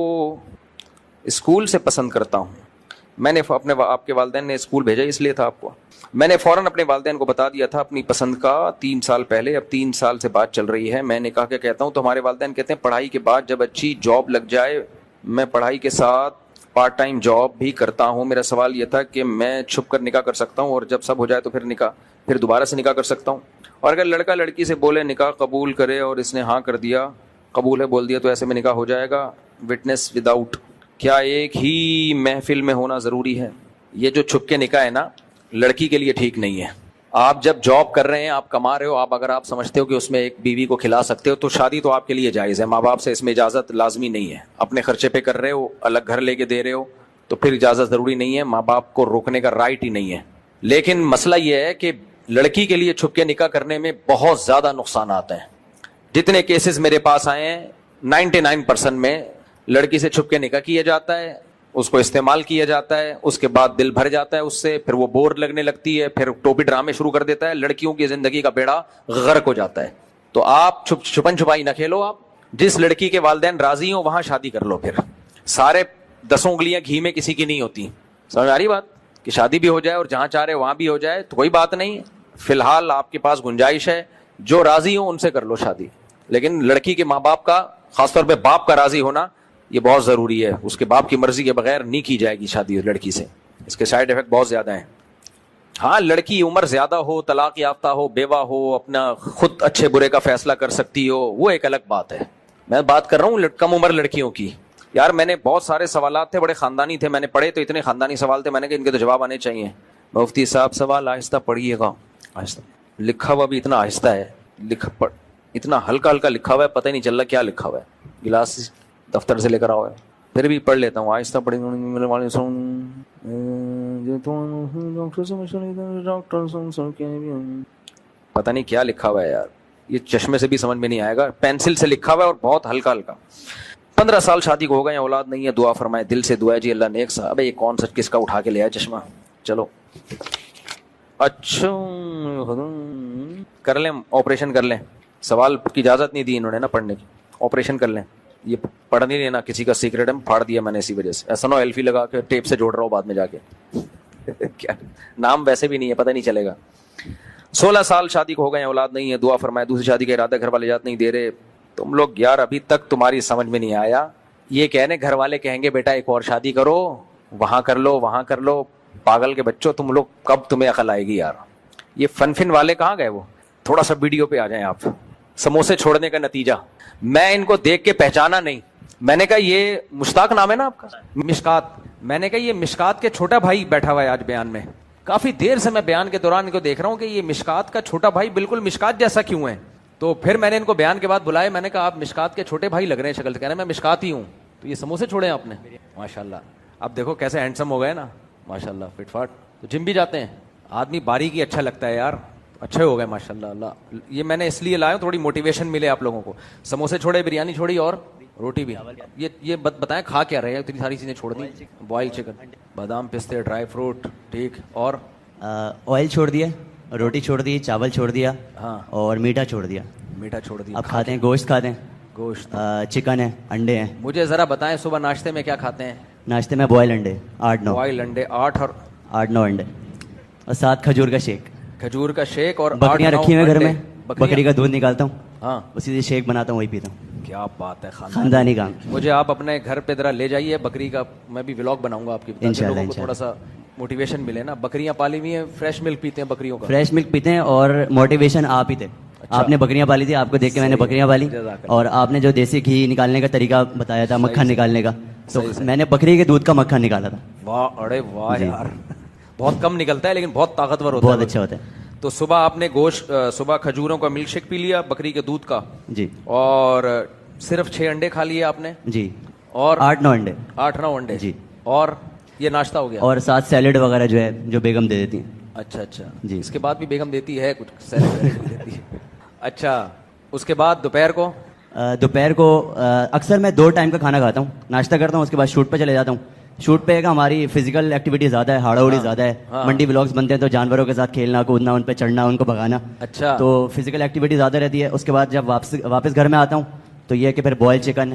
Speaker 1: اسکول سے پسند کرتا ہوں. میں نے اپنے آپ کے والدین نے اسکول بھیجا اس لیے تھا آپ کو, میں نے فوراً اپنے والدین کو بتا دیا تھا اپنی پسند کا 3 سال پہلے. اب 3 سال سے بات چل رہی ہے, میں نے کہا کہ کہتا ہوں تو ہمارے والدین کہتے ہیں پڑھائی کے بعد جب اچھی جاب لگ جائے, میں پڑھائی کے ساتھ پارٹ ٹائم جاب بھی کرتا ہوں. میرا سوال یہ تھا کہ میں چھپ کر نکاح کر سکتا ہوں اور جب سب ہو جائے تو پھر دوبارہ سے نکاح کر سکتا ہوں؟ اور اگر لڑکا لڑکی سے بولے نکاح قبول کرے اور اس نے ہاں کر دیا, قبول ہے بول دیا, تو ایسے میں نکاح ہو جائے گا وٹنس وداؤٹ؟ کیا ایک ہی محفل میں ہونا ضروری ہے؟ یہ جو چھپ کے نکاح ہے نا, لڑکی کے لیے ٹھیک نہیں ہے. آپ جب جاب کر رہے ہیں, آپ کما رہے ہو, اگر آپ سمجھتے ہو کہ اس میں ایک بیوی کو کھلا سکتے ہو تو شادی تو آپ کے لیے جائز ہے. ماں باپ سے اس میں اجازت لازمی نہیں ہے. اپنے خرچے پہ کر رہے ہو, الگ گھر لے کے دے رہے ہو تو پھر اجازت ضروری نہیں ہے. ماں باپ کو روکنے کا رائٹ ہی نہیں ہے. لیکن مسئلہ یہ ہے کہ لڑکی کے لیے چھپ کے نکاح کرنے میں بہت زیادہ نقصانات ہیں. جتنے کیسز میرے پاس آئے ہیں 99% میں لڑکی سے چھپ کے نکاح کیا جاتا ہے, اس کو استعمال کیا جاتا ہے, اس کے بعد دل بھر جاتا ہے اس سے, پھر وہ بور لگنے لگتی ہے, پھر ٹوپی ڈرامے شروع کر دیتا ہے, لڑکیوں کی زندگی کا بیڑا غرق ہو جاتا ہے. تو آپ چھپن چھپائی نہ کھیلو. آپ جس لڑکی کے والدین راضی ہوں وہاں شادی کر لو. پھر سارے 10 انگلیاں گھی میں کسی کی نہیں ہوتی. سمجھ آ رہی بات؟ کہ شادی بھی ہو جائے اور جہاں چاہ رہے وہاں بھی ہو جائے تو کوئی بات نہیں. فی الحال آپ کے پاس گنجائش ہے, جو راضی ہوں ان سے کر لو شادی. لیکن لڑکی کے ماں باپ کا, خاص طور پہ باپ کا راضی ہونا یہ بہت ضروری ہے. اس کے باپ کی مرضی کے بغیر نہیں کی جائے گی شادی لڑکی سے. اس کے سائیڈ ایفیکٹ بہت زیادہ ہیں. ہاں لڑکی عمر زیادہ ہو, طلاق یافتہ ہو, بیوہ ہو, اپنا خود اچھے برے کا فیصلہ کر سکتی ہو, وہ ایک الگ بات ہے. میں بات کر رہا ہوں کم عمر لڑکیوں کی. یار میں نے بہت سارے سوالات تھے, بڑے خاندانی تھے, میں نے پڑھے تو اتنے خاندانی سوال تھے, میں نے کہا ان کے تو جواب آنے چاہیے. مفتی صاحب سوال آہستہ پڑھیے گا. آہستہ لکھا ہوا بھی اتنا آہستہ ہے, اتنا ہلکا ہلکا لکھا ہوا ہے, پتہ ہی نہیں چل رہا کیا لکھا ہوا ہے. گلاس دفتر سے لے کر آؤ ہے, پھر بھی پڑھ لیتا ہوں آہستہ پڑھی. پتہ نہیں کیا لکھا ہوا ہے یار, یہ چشمے سے بھی سمجھ میں نہیں آئے گا. پینسل سے لکھا ہوا ہے اور بہت ہلکا ہلکا. 15 سال شادی کو ہو گئے, اولاد نہیں ہے, دعا فرمائے. دل سے دعا ہے جی اللہ نیک صاحب. ابے یہ کون سا کس کا اٹھا کے لے آیا چشمہ؟ چلو اچھا کر لیں, آپریشن کر لیں. سوال کی اجازت نہیں دی انہوں نے نا پڑھنے کی. آپریشن کر لیں, یہ پڑھ نہیں لینا کسی کا سیکرٹ ہے, پھاڑ دیا میں نے اسی وجہ سے. ایسا نہ ایلفی لگا کے ٹیپ سے جوڑ رہا ہوں بعد میں جا کے. کیا نام ویسے بھی نہیں ہے, پتہ نہیں چلے گا. 16 سال شادی کو ہو گئے, اولاد نہیں ہے, دعا فرمائے. دوسری شادی کا ارادہ, گھر والے اجازت نہیں دے رہے. تم لوگ یار ابھی تک تمہاری سمجھ میں نہیں آیا. یہ کہنے گھر والے کہیں گے بیٹا ایک اور شادی کرو, وہاں کر لو وہاں کر لو. پاگل کے بچوں, تم لوگ کب تمہیں عقل آئے گی یار؟ یہ فن والے کہاں گئے؟ وہ تھوڑا سا ویڈیو پہ آ جائیں آپ. سموسے چھوڑنے کا نتیجہ میں ان کو دیکھ کے پہچانا نہیں. میں نے کہا یہ مشتاق نام ہے نا آپ کا, مشکات. میں نے کہا یہ مشکات کے چھوٹا بھائی بیٹھا ہوا ہے آج بیان میں. کافی دیر سے میں بیان کے دوران ان کو دیکھ رہا ہوں کہ یہ مشکات کا چھوٹا بھائی بالکل مشکات جیسا کیوں ہے. تو پھر میں نے ان کو بیان کے بعد بلایا, میں نے کہا آپ مشکات کے چھوٹے بھائی لگ رہے ہیں شکل سے. کہہ رہے ہیں میں مشکات ہی ہوں. تو یہ سموسے چھوڑے ہیں آپ نے؟ ماشاءاللہ. اب دیکھو کیسے ہینڈسم ہو گئے نا, ماشاءاللہ فٹ فاٹ. تو جم بھی جاتے ہیں, آدمی باریک ہی اچھا لگتا ہے یار. اچھے ہو گئے ماشاءاللہ. اللہ یہ میں نے اس لیے لایا تھوڑی موٹیویشن ملے آپ لوگوں کو. سموسے چھوڑے, بریانی چھوڑی اور روٹی بھی. یہ بتائیں کھا کیا رہے ہیں؟ اتنی ساری چیزیں چھوڑ دی. بوائل چکن, بادام پستے, ڈرائی فروٹ, ٹھیک. اور
Speaker 2: آئل چھوڑ دیا, روٹی چھوڑ دی, چاول چھوڑ دیا, ہاں, اور میٹھا چھوڑ دیا.
Speaker 1: میٹھا چھوڑ دیا.
Speaker 2: اب کھاتے ہیں گوشت, کھاتے ہیں
Speaker 1: گوشت,
Speaker 2: چکن ہے, انڈے ہیں.
Speaker 1: مجھے ذرا بتائیں صبح ناشتے میں کیا کھاتے ہیں؟
Speaker 2: ناشتے میں بوائل انڈے 8-9.
Speaker 1: بوائل انڈے 8-9
Speaker 2: انڈے, اور ساتھ کھجور کا شیک.
Speaker 1: کھجور کا شیک. اور
Speaker 2: بکریاں رکھی ہوئی گھر میں, بکری کا دودھ نکالتا ہوں,
Speaker 1: ہاں,
Speaker 2: اسی سے شیک بناتا ہوں, وہی پیتا ہوں.
Speaker 1: کیا بات ہے,
Speaker 2: خاندانی کام.
Speaker 1: مجھے آپ اپنے گھر پہ ذرا لے جائیے بکری کا, میں بھی ولاگ بناؤں گا آپ کی, لوگوں کو تھوڑا سا موٹیویشن ملے نا. بکریاں پالی ہوئی ہیں, فریش ملک پیتے ہیں بکریوں کا.
Speaker 2: فریش ملک پیتے ہیں, اور موٹیویشن آپ ہی تھے. آپ نے بکریاں پالی تھی, آپ کو دیکھ کے میں نے بکریاں پالی, اور آپ نے جو دیسی گھی نکالنے کا طریقہ بتایا تھا, مکھن نکالنے کا, تو میں نے بکری کے دودھ کا مکھن نکالا تھا.
Speaker 1: واہ, ارے واہ یار, بہت کم نکلتا ہے لیکن بہت طاقتور ہوتا ہے,
Speaker 2: بہت اچھا ہوتا ہے.
Speaker 1: تو صبح آپ نے گوشت, صبح کھجوروں کا ملک شیک پی لیا, بکری کے دودھ کا,
Speaker 2: جی,
Speaker 1: اور صرف 6 انڈے کھا لیے آپ نے,
Speaker 2: جی,
Speaker 1: اور
Speaker 2: 8-9 انڈے.
Speaker 1: 8-9 انڈے,
Speaker 2: جی,
Speaker 1: اور یہ ناشتہ ہو گیا.
Speaker 2: اور ساتھ سیلڈ وغیرہ جو ہے, جو بیگم دے دیتی ہیں.
Speaker 1: اچھا
Speaker 2: جی,
Speaker 1: اس کے بعد بھی بیگم دیتی ہے کچھ سیلڈ دیتی ہے. اچھا, اس کے بعد دوپہر کو اکثر میں 2 ٹائم کا کھانا کھاتا ہوں. ناشتہ کرتا ہوں, اس کے بعد شوٹ پہ چلے جاتا ہوں. شوٹ پہ ہماری فزیکل ایکٹیویٹی زیادہ ہے, ہاڑا ہوڑی زیادہ ہے. منڈی بلاگس بنتے ہیں تو جانوروں کے ساتھ کھیلنا کودنا, ان پہ چڑھنا, ان کو بھگانا. اچھا,
Speaker 2: تو فزیکل ایکٹیویٹی زیادہ رہتی ہے. اس کے بعد جب واپس گھر میں آتا ہوں تو یہ کہ پھر بوائل چکن,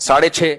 Speaker 1: 6.5।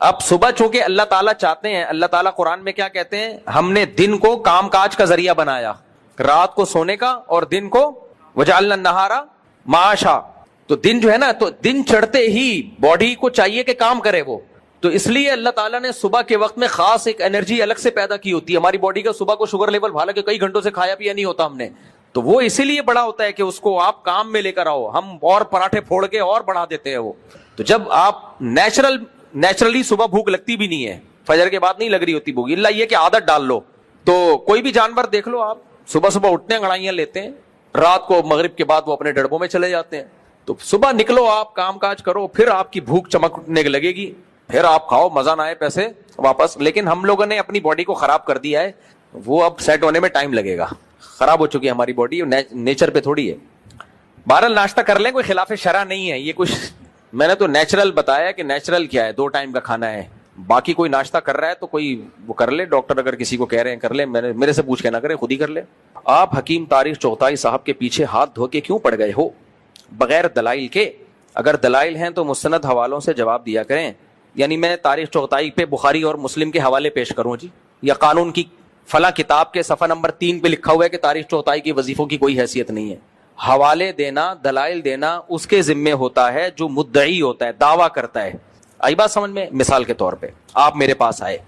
Speaker 1: اب صبح چونکہ اللہ تعالیٰ چاہتے ہیں, اللہ تعالیٰ قرآن میں کیا کہتے ہیں, ہم نے دن کو کام کاج کا ذریعہ بنایا, رات کو سونے کا اور دن کو وجعلنا النہار معاشا. تو دن جو ہے نا, تو دن چڑھتے ہی باڈی کو چاہیے کہ کام کرے وہ, تو اس لیے اللہ تعالیٰ نے صبح کے وقت میں خاص ایک انرجی الگ سے پیدا کی ہوتی ہے. ہماری باڈی کا صبح کو شوگر لیول حالانکہ کئی گھنٹوں سے کھایا پیا نہیں ہوتا ہم نے, تو وہ اسی لیے بڑا ہوتا ہے کہ اس کو آپ کام میں لے کر آؤ. ہم اور پراٹھے پھوڑ کے اور بڑھا دیتے ہیں وہ. تو جب آپ نیچرلی صبح بھوک لگتی بھی نہیں ہے, فجر کے بعد نہیں لگ رہی ہوتی بھوک, اللہ یہ کہ عادت ڈال لو. تو کوئی بھی جانور دیکھ لو آپ, صبح صبح اٹھتے ہیں, گڑائیاں لیتے ہیں, رات کو مغرب کے بعد وہ اپنے ڈڑبوں میں چلے جاتے ہیں. تو صبح نکلو آپ, کام کاج کرو, پھر آپ کی بھوک چمکنے لگے گی, پھر آپ کھاؤ, مزہ نہ آئے پیسے واپس. لیکن ہم لوگوں نے اپنی باڈی کو خراب کر دیا ہے, وہ اب سیٹ ہونے میں ٹائم لگے گا. خراب ہو چکی ہے ہماری باڈی, نیچر پہ تھوڑی ہے. بہرحال ناشتہ کر لیں, کوئی خلاف شرع نہیں ہے یہ. کچھ میں نے تو نیچرل بتایا کہ نیچرل کیا ہے, 2 ٹائم کا کھانا ہے. باقی کوئی ناشتہ کر رہا ہے تو کوئی وہ کر لے, ڈاکٹر اگر کسی کو کہہ رہے ہیں کر لے, میرے سے پوچھ کے نہ کرے, خود ہی کر لے. آپ حکیم تاریخ چغتائی صاحب کے پیچھے ہاتھ دھو کے کیوں پڑ گئے ہو بغیر دلائل کے؟ اگر دلائل ہیں تو مستند حوالوں سے جواب دیا کریں. یعنی میں تاریخ چغتائی پہ بخاری اور مسلم کے حوالے پیش کروں جی, یا قانون کی فلاں کتاب کے صفحہ نمبر 3 پہ لکھا ہوا ہے کہ تاریخ چغتائی کی وظیفوں کی کوئی حیثیت نہیں ہے. حوالے دینا, دلائل دینا اس کے ذمے ہوتا ہے جو مدعی ہوتا ہے, دعویٰ کرتا ہے. آئی بات سمجھ میں؟ مثال کے طور پہ آپ میرے پاس آئے,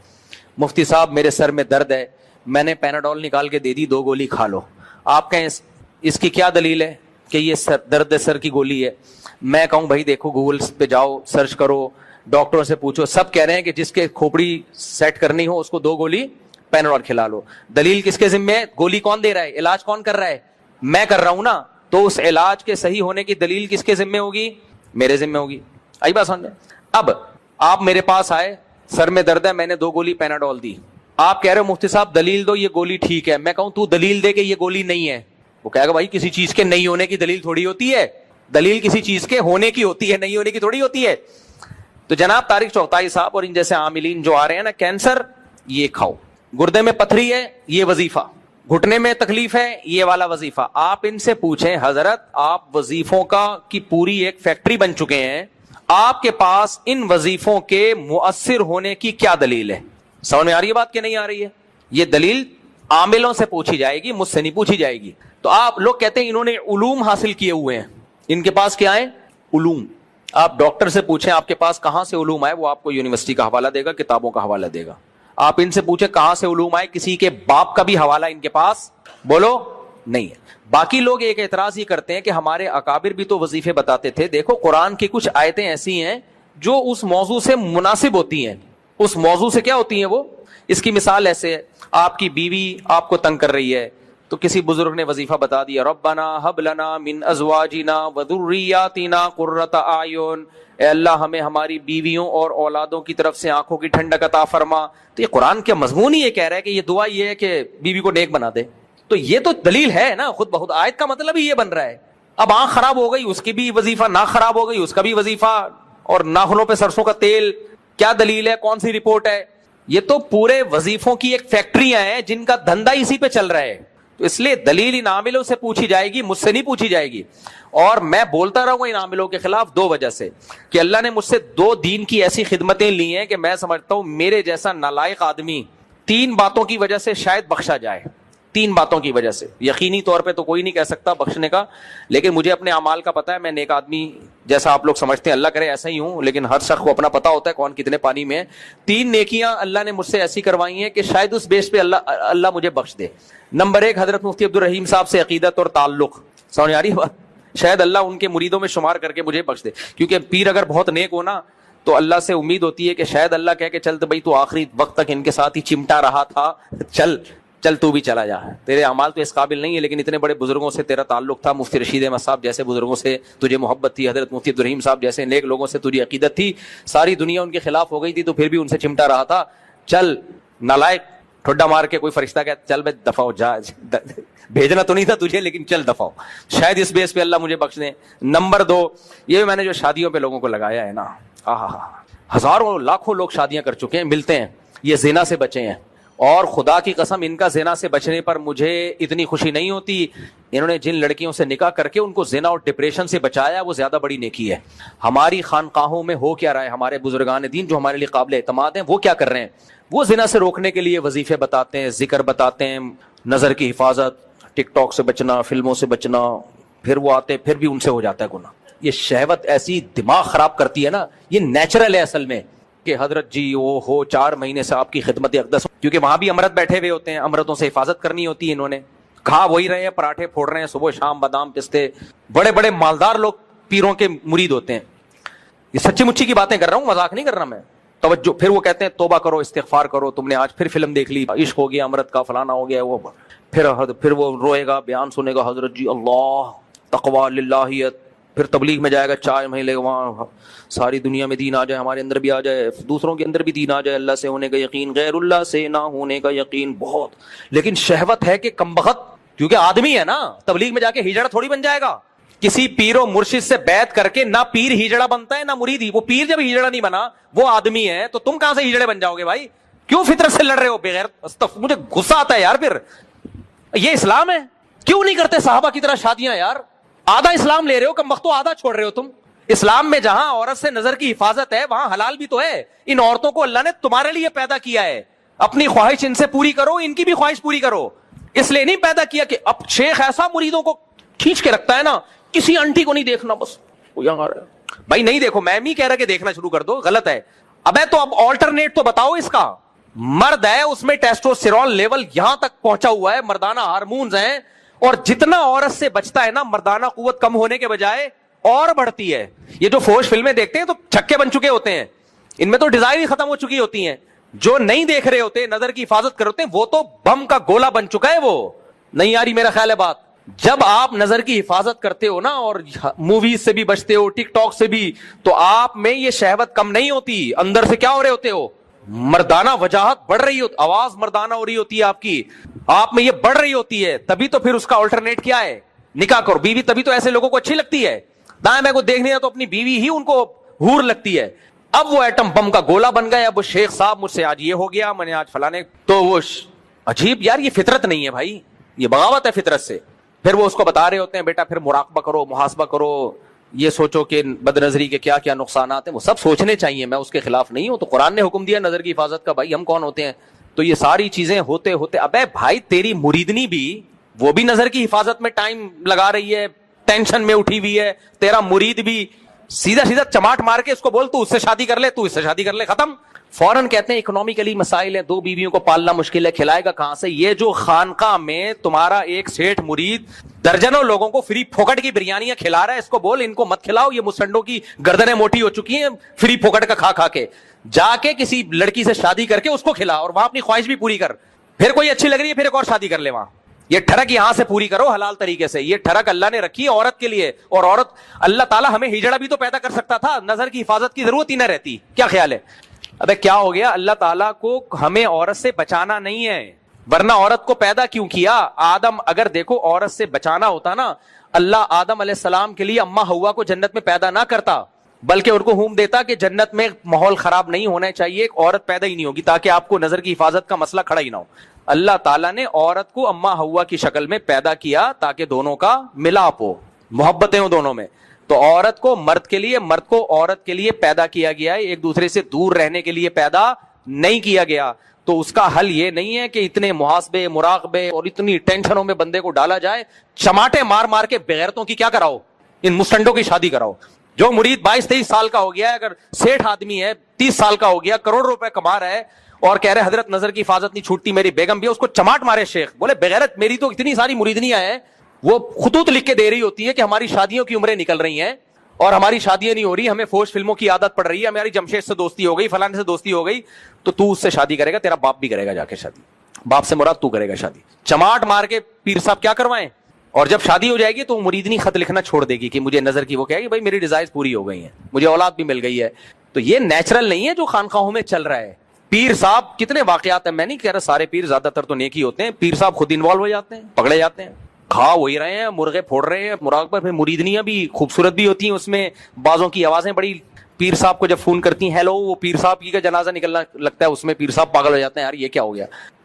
Speaker 1: مفتی صاحب میرے سر میں درد ہے, میں نے پیناڈول نکال کے دے دی, 2 گولی کھا لو. آپ کہیں اس کی کیا دلیل ہے کہ یہ درد سر کی گولی ہے؟ میں کہوں بھائی دیکھو گوگل پہ جاؤ, سرچ کرو, ڈاکٹروں سے پوچھو, سب کہہ رہے ہیں کہ جس کے کھوپڑی سیٹ کرنی ہو اس کو 2 گولی پیناڈول کھلا لو. دلیل کس کے ذمہ ہے؟ گولی کون دے رہا ہے؟ علاج کون کر رہا ہے؟ میں کر رہا ہوں نا. تو اس علاج کے صحیح ہونے کی دلیل کس کے ذمہ ہوگی؟ میرے ذمہ ہوگی. آئی بات سمجھ میں؟ اب آپ میرے پاس آئے, سر میں درد ہے, میں نے 2 گولی پیناڈول دی. آپ کہہ رہے ہو مفتی صاحب دلیل دو, یہ گولی ٹھیک ہے. میں کہوں تو دلیل دے کہ یہ گولی نہیں ہے. وہ کہے گا بھائی کسی چیز کے نہیں ہونے کی دلیل تھوڑی ہوتی ہے, دلیل کسی چیز کے ہونے کی ہوتی ہے, نہیں ہونے کی تھوڑی ہوتی ہے. تو جناب تاریخ چغتائی صاحب اور ان جیسے عاملین جو آ رہے ہیں نا, کینسر یہ کھاؤ, گردے میں پتھری ہے یہ وظیفہ, گھٹنے میں تکلیف ہے یہ والا وظیفہ. آپ ان سے پوچھیں حضرت آپ وظیفوں کی پوری ایک فیکٹری بن چکے ہیں, آپ کے پاس ان وظیفوں کے مؤثر ہونے کی کیا دلیل ہے؟ سمجھ میں آ رہی ہے بات کہ نہیں آ رہی ہے؟ یہ دلیل عاملوں سے پوچھی جائے گی, مجھ سے نہیں پوچھی جائے گی. تو آپ لوگ کہتے ہیں انہوں نے علوم حاصل کیے ہوئے ہیں, ان کے پاس کیا ہے؟ علوم. آپ ڈاکٹر سے پوچھیں آپ کے پاس کہاں سے علوم آئے, وہ آپ کو یونیورسٹی کا حوالہ دے گا, کتابوں کا حوالہ دے گا. آپ ان سے پوچھیں کہاں سے علوم آئے, کسی کے باپ کا بھی حوالہ ان کے پاس بولو نہیں ہے. باقی لوگ ایک اعتراض یہ کرتے ہیں کہ ہمارے اکابر بھی تو وظیفے بتاتے تھے. دیکھو قرآن کی کچھ آیتیں ایسی ہیں جو اس موضوع سے مناسب ہوتی ہیں. اس موضوع سے کیا ہوتی ہیں وہ؟ اس کی مثال ایسے ہے, آپ کی بیوی آپ کو تنگ کر رہی ہے, تو کسی بزرگ نے وظیفہ بتا دیا, ربنا ہب لنا من ازواجنا وذریاتنا قرۃ اعین, اے اللہ ہمیں ہماری بیویوں اور اولادوں کی طرف سے آنکھوں کی ٹھنڈک عطا فرما. تو یہ قرآن کے مضمون ہی یہ کہہ رہا ہے کہ یہ دعا یہ ہے کہ بیوی کو نیک بنا دے. تو یہ تو دلیل ہے نا خود بخود, آیت کا مطلب ہی یہ بن رہا ہے. اب آنکھ خراب ہو گئی اس کی بھی وظیفہ, ناک خراب ہو گئی اس کا بھی وظیفہ, اور ناخنوں پہ سرسوں کا تیل, کیا دلیل ہے؟ کون سی رپورٹ ہے؟ یہ تو پورے وظیفوں کی ایک فیکٹریاں ہیں جن کا دھندا اسی پہ چل رہا ہے. تو اس لیے دلیل ان عاملوں سے پوچھی جائے گی, مجھ سے نہیں پوچھی جائے گی. اور میں بولتا رہوں گا ان عاملوں کے خلاف 2 وجہ سے, کہ اللہ نے مجھ سے 2 دین کی ایسی خدمتیں لی ہیں کہ میں سمجھتا ہوں میرے جیسا نالائق آدمی 3 باتوں کی وجہ سے شاید بخشا جائے. 3 باتوں کی وجہ سے. یقینی طور پہ تو کوئی نہیں کہہ سکتا بخشنے کا, لیکن مجھے اپنے اعمال کا پتہ ہے, میں نیک آدمی جیسا آپ لوگ سمجھتے ہیں, اللہ کرے ایسا ہی ہوں, لیکن ہر شخص کو اپنا پتہ ہوتا ہے کون کتنے پانی میں ہے. 3 نیکیاں اللہ نے مجھ سے ایسی کروائی ہیں کہ شاید اس بیس پہ اللہ مجھے بخش دے. نمبر 1, حضرت مفتی عبدالرحیم صاحب سے عقیدت اور تعلق. سمجھ آ رہی ہے؟ شاید اللہ ان کے مریدوں میں شمار کر کے مجھے بخش دے, کیونکہ پیر اگر بہت نیک ہو نا تو اللہ سے امید ہوتی ہے کہ شاید اللہ کہے کہ چل تو بھائی تو آخری وقت تک ان کے ساتھ ہی چمٹا رہا تھا, چل تو بھی چلا جا, تیرے اعمال تو اس قابل نہیں ہے, لیکن اتنے بڑے بزرگوں سے تیرا تعلق تھا, مفتی رشید احمد صاحب جیسے بزرگوں سے تجھے محبت تھی, حضرت مفتی عبدالرحیم صاحب جیسے نیک لوگوں سے تجھے عقیدت تھی, ساری دنیا ان کے خلاف ہو گئی تھی تو پھر بھی ان سے چمٹا رہا تھا. چل نالائق, ٹھڈا مار کے کوئی فرشتہ کہتا چل بے دفع ہو جا, بھیجنا تو نہیں تھا تجھے لیکن چل دفع ہو, شاید اس بیس پہ اللہ مجھے بخش دے. نمبر 2, یہ میں نے جو شادیوں پہ لوگوں کو لگایا ہے نا, ہزاروں لاکھوں لوگ شادیاں کر چکے ہیں, ملتے ہیں, یہ زنا سے بچے ہیں, اور خدا کی قسم ان کا زنا سے بچنے پر مجھے اتنی خوشی نہیں ہوتی. انہوں نے جن لڑکیوں سے نکاح کر کے ان کو زنا اور ڈپریشن سے بچایا وہ زیادہ بڑی نیکی ہے. ہماری خانقاہوں میں ہو کیا رہا ہے؟ ہمارے بزرگان دین جو ہمارے لیے قابل اعتماد ہیں وہ کیا کر رہے ہیں؟ وہ زنا سے روکنے کے لیے وظیفے بتاتے ہیں, ذکر بتاتے ہیں, نظر کی حفاظت, ٹک ٹاک سے بچنا, فلموں سے بچنا, پھر وہ آتے پھر بھی ان سے ہو جاتا ہے گناہ. یہ شہوت ایسی دماغ خراب کرتی ہے نا, یہ نیچرل ہے اصل میں کہ حضرت جی وہ ہو 4 مہینے سے آپ کی خدمت اقدس, کیونکہ وہاں بھی امرت بیٹھے ہوئے ہوتے ہیں, امرتوں سے حفاظت کرنی ہوتی ہے. انہوں نے کھا وہی رہے ہیں, پراٹھے پھوڑ رہے ہیں صبح شام, بادام پستے, بڑے بڑے مالدار لوگ پیروں کے مرید ہوتے ہیں. یہ سچی مچی کی باتیں کر رہا ہوں, مذاق نہیں کر رہا میں. توجہ. پھر وہ کہتے ہیں توبہ کرو, استغفار کرو, تم نے آج پھر فلم دیکھ لی, عشق ہو گیا امرت کا, فلانا ہو گیا, وہ پھر وہ روئے گا, بیان سنے گا, حضرت جی اللہ تقوی للہیت, پھر تبلیغ میں جائے گا 4 مہینے وہاں, ساری دنیا میں دین آ جائے, ہمارے اندر بھی آ جائے, دوسروں کے اندر بھی دین آ جائے, اللہ سے ہونے کا یقین, غیر اللہ سے نہ ہونے کا یقین بہت. لیکن شہوت ہے کہ کمبخت, کیونکہ آدمی ہے نا, تبلیغ میں جا کے ہجڑا تھوڑی بن جائے گا. کسی پیر و مرشد سے بیعت کر کے نہ پیر ہجڑا بنتا ہے نہ مرید ہی. وہ پیر جب ہجڑا نہیں بنا وہ آدمی ہے, تو تم کہاں سے ہجڑے بن جاؤ گے بھائی؟ کیوں فطرت سے لڑ رہے ہو بغیر؟ مجھے غصہ آتا ہے یار. پھر یہ اسلام ہے؟ کیوں نہیں کرتے صحابہ کی طرح شادیاں یار؟ آدھا اسلام لے رہے ہو, کم وقت آدھا چھوڑ رہے ہو تم. اسلام میں جہاں عورت سے نظر کی حفاظت ہے وہاں حلال بھی تو ہے. ان عورتوں کو اللہ نے تمہارے لیے پیدا کیا ہے, اپنی خواہش ان سے پوری کرو, ان کی بھی خواہش پوری کرو. اس لیے نہیں پیدا کیا کہ اب شیخ ایسا مریدوں کو کھینچ کے رکھتا ہے نا, کسی آنٹی کو نہیں دیکھنا, بس وہ یہاں آ رہا ہے بھائی, نہیں دیکھو. میں نہیں کہہ رہا کہ دیکھنا شروع کر دو, غلط ہے. ابے تو اب آلٹرنیٹ تو بتاؤ اس کا. مرد ہے, اس میں ٹیسٹوسٹیرون لیول یہاں تک پہنچا ہوا ہے, مردانہ ہارمونز ہیں, اور جتنا عورت سے بچتا ہے نا مردانہ قوت کم ہونے کے بجائے اور بڑھتی ہے. یہ جو فوش فلمیں دیکھتے ہیں تو چھکے بن چکے ہوتے ہیں, ان میں تو ڈیزائر ہی ختم ہو چکی ہوتی ہیں. جو نہیں دیکھ رہے ہوتے, نظر کی حفاظت کر ہوتے ہیں, وہ تو بم کا گولا بن چکا ہے. وہ نہیں آ رہی میرا خیال ہے بات. جب آپ نظر کی حفاظت کرتے ہو نا, اور موویز سے بھی بچتے ہو, ٹک ٹاک سے بھی, تو آپ میں یہ شہوت کم نہیں ہوتی. اندر سے کیا ہو رہے ہوتے ہو؟ مردانہ وجاہت بڑھ رہی ہوتی, آواز مردانہ ہو رہی ہوتی ہے آپ کی, آپ میں یہ بڑھ رہی ہوتی ہے. تبھی تو پھر اس کا آلٹرنیٹ کیا ہے؟ نکاح کرو. بیوی تبھی تو ایسے لوگوں کو اچھی لگتی ہے. دائیں میں کو دیکھنے ہے تو اپنی بیوی ہی ان کو حور لگتی ہے. اب وہ ایٹم بم کا گولا بن گئے. اب وہ شیخ صاحب مجھ سے آج یہ ہو گیا, میں نے آج فلانے, تو وہ عجیب یار. یہ فطرت نہیں ہے بھائی, یہ بغاوت ہے فطرت سے. پھر وہ اس کو بتا رہے ہوتے ہیں بیٹا پھر مراقبہ کرو, محاسبہ کرو, یہ سوچو کہ بد نظری کے کیا کیا نقصانات ہیں. وہ سب سوچنے چاہیے, میں اس کے خلاف نہیں ہوں. تو قرآن نے حکم دیا نظر کی حفاظت کا, بھائی ہم کون ہوتے ہیں؟ تو یہ ساری چیزیں ہوتے ہوتے, ابے بھائی تیری مریدنی بھی وہ بھی نظر کی حفاظت میں ٹائم لگا رہی ہے, ٹینشن میں اٹھی ہوئی ہے. تیرا مرید بھی سیدھا سیدھا چماٹ مار کے اس کو بول تو اس سے شادی کر لے, تو اس سے شادی کر لے, ختم. فوراً کہتے ہیں اکنومیکلی مسائل ہیں, 2 بیویوں کو پالنا مشکل ہے, کھلائے گا کہاں سے؟ یہ جو خانقاہ میں تمہارا ایک سیٹھ مرید درجنوں لوگوں کو فری پھوکٹ کی بریانیاں کھلا رہا ہے, اس کو بول ان کو مت کھلاؤ, یہ مسنڈوں کی گردنیں موٹی ہو چکی ہیں فری پھوکٹ کا کھا کھا کے. جا کے کسی لڑکی سے شادی کر کے اس کو کھلا, اور وہاں اپنی خواہش بھی پوری کر. پھر کوئی اچھی لگ رہی ہے پھر ایک اور شادی کر لے وہاں. یہ ٹھڑک یہاں سے پوری کرو حلال طریقے سے. یہ ٹھڑک اللہ نے رکھی ہے عورت کے لیے, اور عورت, اللہ تعالیٰ ہمیں ہجڑا بھی تو پیدا کر سکتا تھا, نظر کی حفاظت کی ضرورت ہی نہ رہتی. کیا خیال ہے؟ ابے کیا ہو گیا؟ اللہ تعالیٰ کو ہمیں عورت سے بچانا نہیں ہے, ورنہ عورت کو پیدا کیوں کیا؟ آدم, اگر دیکھو عورت سے بچانا ہوتا نا, اللہ آدم علیہ السلام کے لیے اماں ہوا کو جنت میں پیدا نہ کرتا, بلکہ ان کو حکم دیتا کہ جنت میں ماحول خراب نہیں ہونا چاہیے, ایک عورت پیدا ہی نہیں ہوگی تاکہ آپ کو نظر کی حفاظت کا مسئلہ کھڑا ہی نہ ہو. اللہ تعالیٰ نے عورت کو اماں ہوا کی شکل میں پیدا کیا تاکہ دونوں کا ملاپ ہو, محبتیں ہوں دونوں میں. تو عورت کو مرد کے لیے, مرد کو عورت کے لیے پیدا کیا گیا ہے, ایک دوسرے سے دور رہنے کے لیے پیدا نہیں کیا گیا. تو اس کا حل یہ نہیں ہے کہ اتنے محاسبے, مراقبے اور اتنی ٹینشنوں میں بندے کو ڈالا جائے. چماٹے مار مار کے بغیرتوں کی کیا کراؤ, ان مسٹنڈوں کی شادی کراؤ. جو مرید 22-23 سال کا ہو گیا ہے, اگر سیٹھ آدمی ہے 30 سال کا ہو گیا, کروڑ روپے کما رہا ہے, اور کہہ رہے حضرت نظر کی حفاظت نہیں چھوٹتی, میری بیگم بھی, اس کو چماٹ مارے شیخ. بولے بغیرت, میری تو اتنی ساری مریدنیاں ہیں, وہ خطوط لکھ کے دے رہی ہوتی ہے کہ ہماری شادیوں کی عمریں نکل رہی ہیں اور ہماری شادیاں نہیں ہو رہی, ہمیں فوش فلموں کی عادت پڑ رہی ہے, ہماری جمشید سے دوستی ہو گئی, فلانے سے دوستی ہو گئی, تو اس سے شادی کرے گا, تیرا باپ بھی کرے گا جا کے شادی. باپ سے مراد تو کرے گا شادی. چماٹ مار کے پیر صاحب کیا کروائیں, اور جب شادی ہو جائے گی تو مریدنی خط لکھنا چھوڑ دے گی کہ مجھے نظر کی, وہ کہے گی بھائی میری ڈیزائرز پوری ہو گئی ہیں, مجھے اولاد بھی مل گئی ہے. تو یہ نیچرل نہیں ہے جو خانقاہوں میں چل رہا ہے. پیر صاحب کتنے واقعات ہیں, میں نہیں کہہ رہا سارے پیر, زیادہ تر تو نیکی ہوتے ہیں, پیر صاحب خود انوالو ہو جاتے ہیں, پکڑے جاتے ہیں, کھا وہی رہے ہیں, مرغے پھوڑ رہے ہیں, مراقبہ. پھر مریدنیاں بھی خوبصورت بھی ہوتی ہیں, اس میں بعضوں کی آوازیں بڑی, پیر صاحب کو جب فون کرتی ہیں ہیلو, وہ پیر صاحب کی کا جنازہ نکلنا لگتا ہے, اس میں پیر صاحب پاگل ہو جاتے ہیں, یار یہ کیا ہو گیا.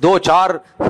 Speaker 1: 2-4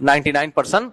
Speaker 1: 99%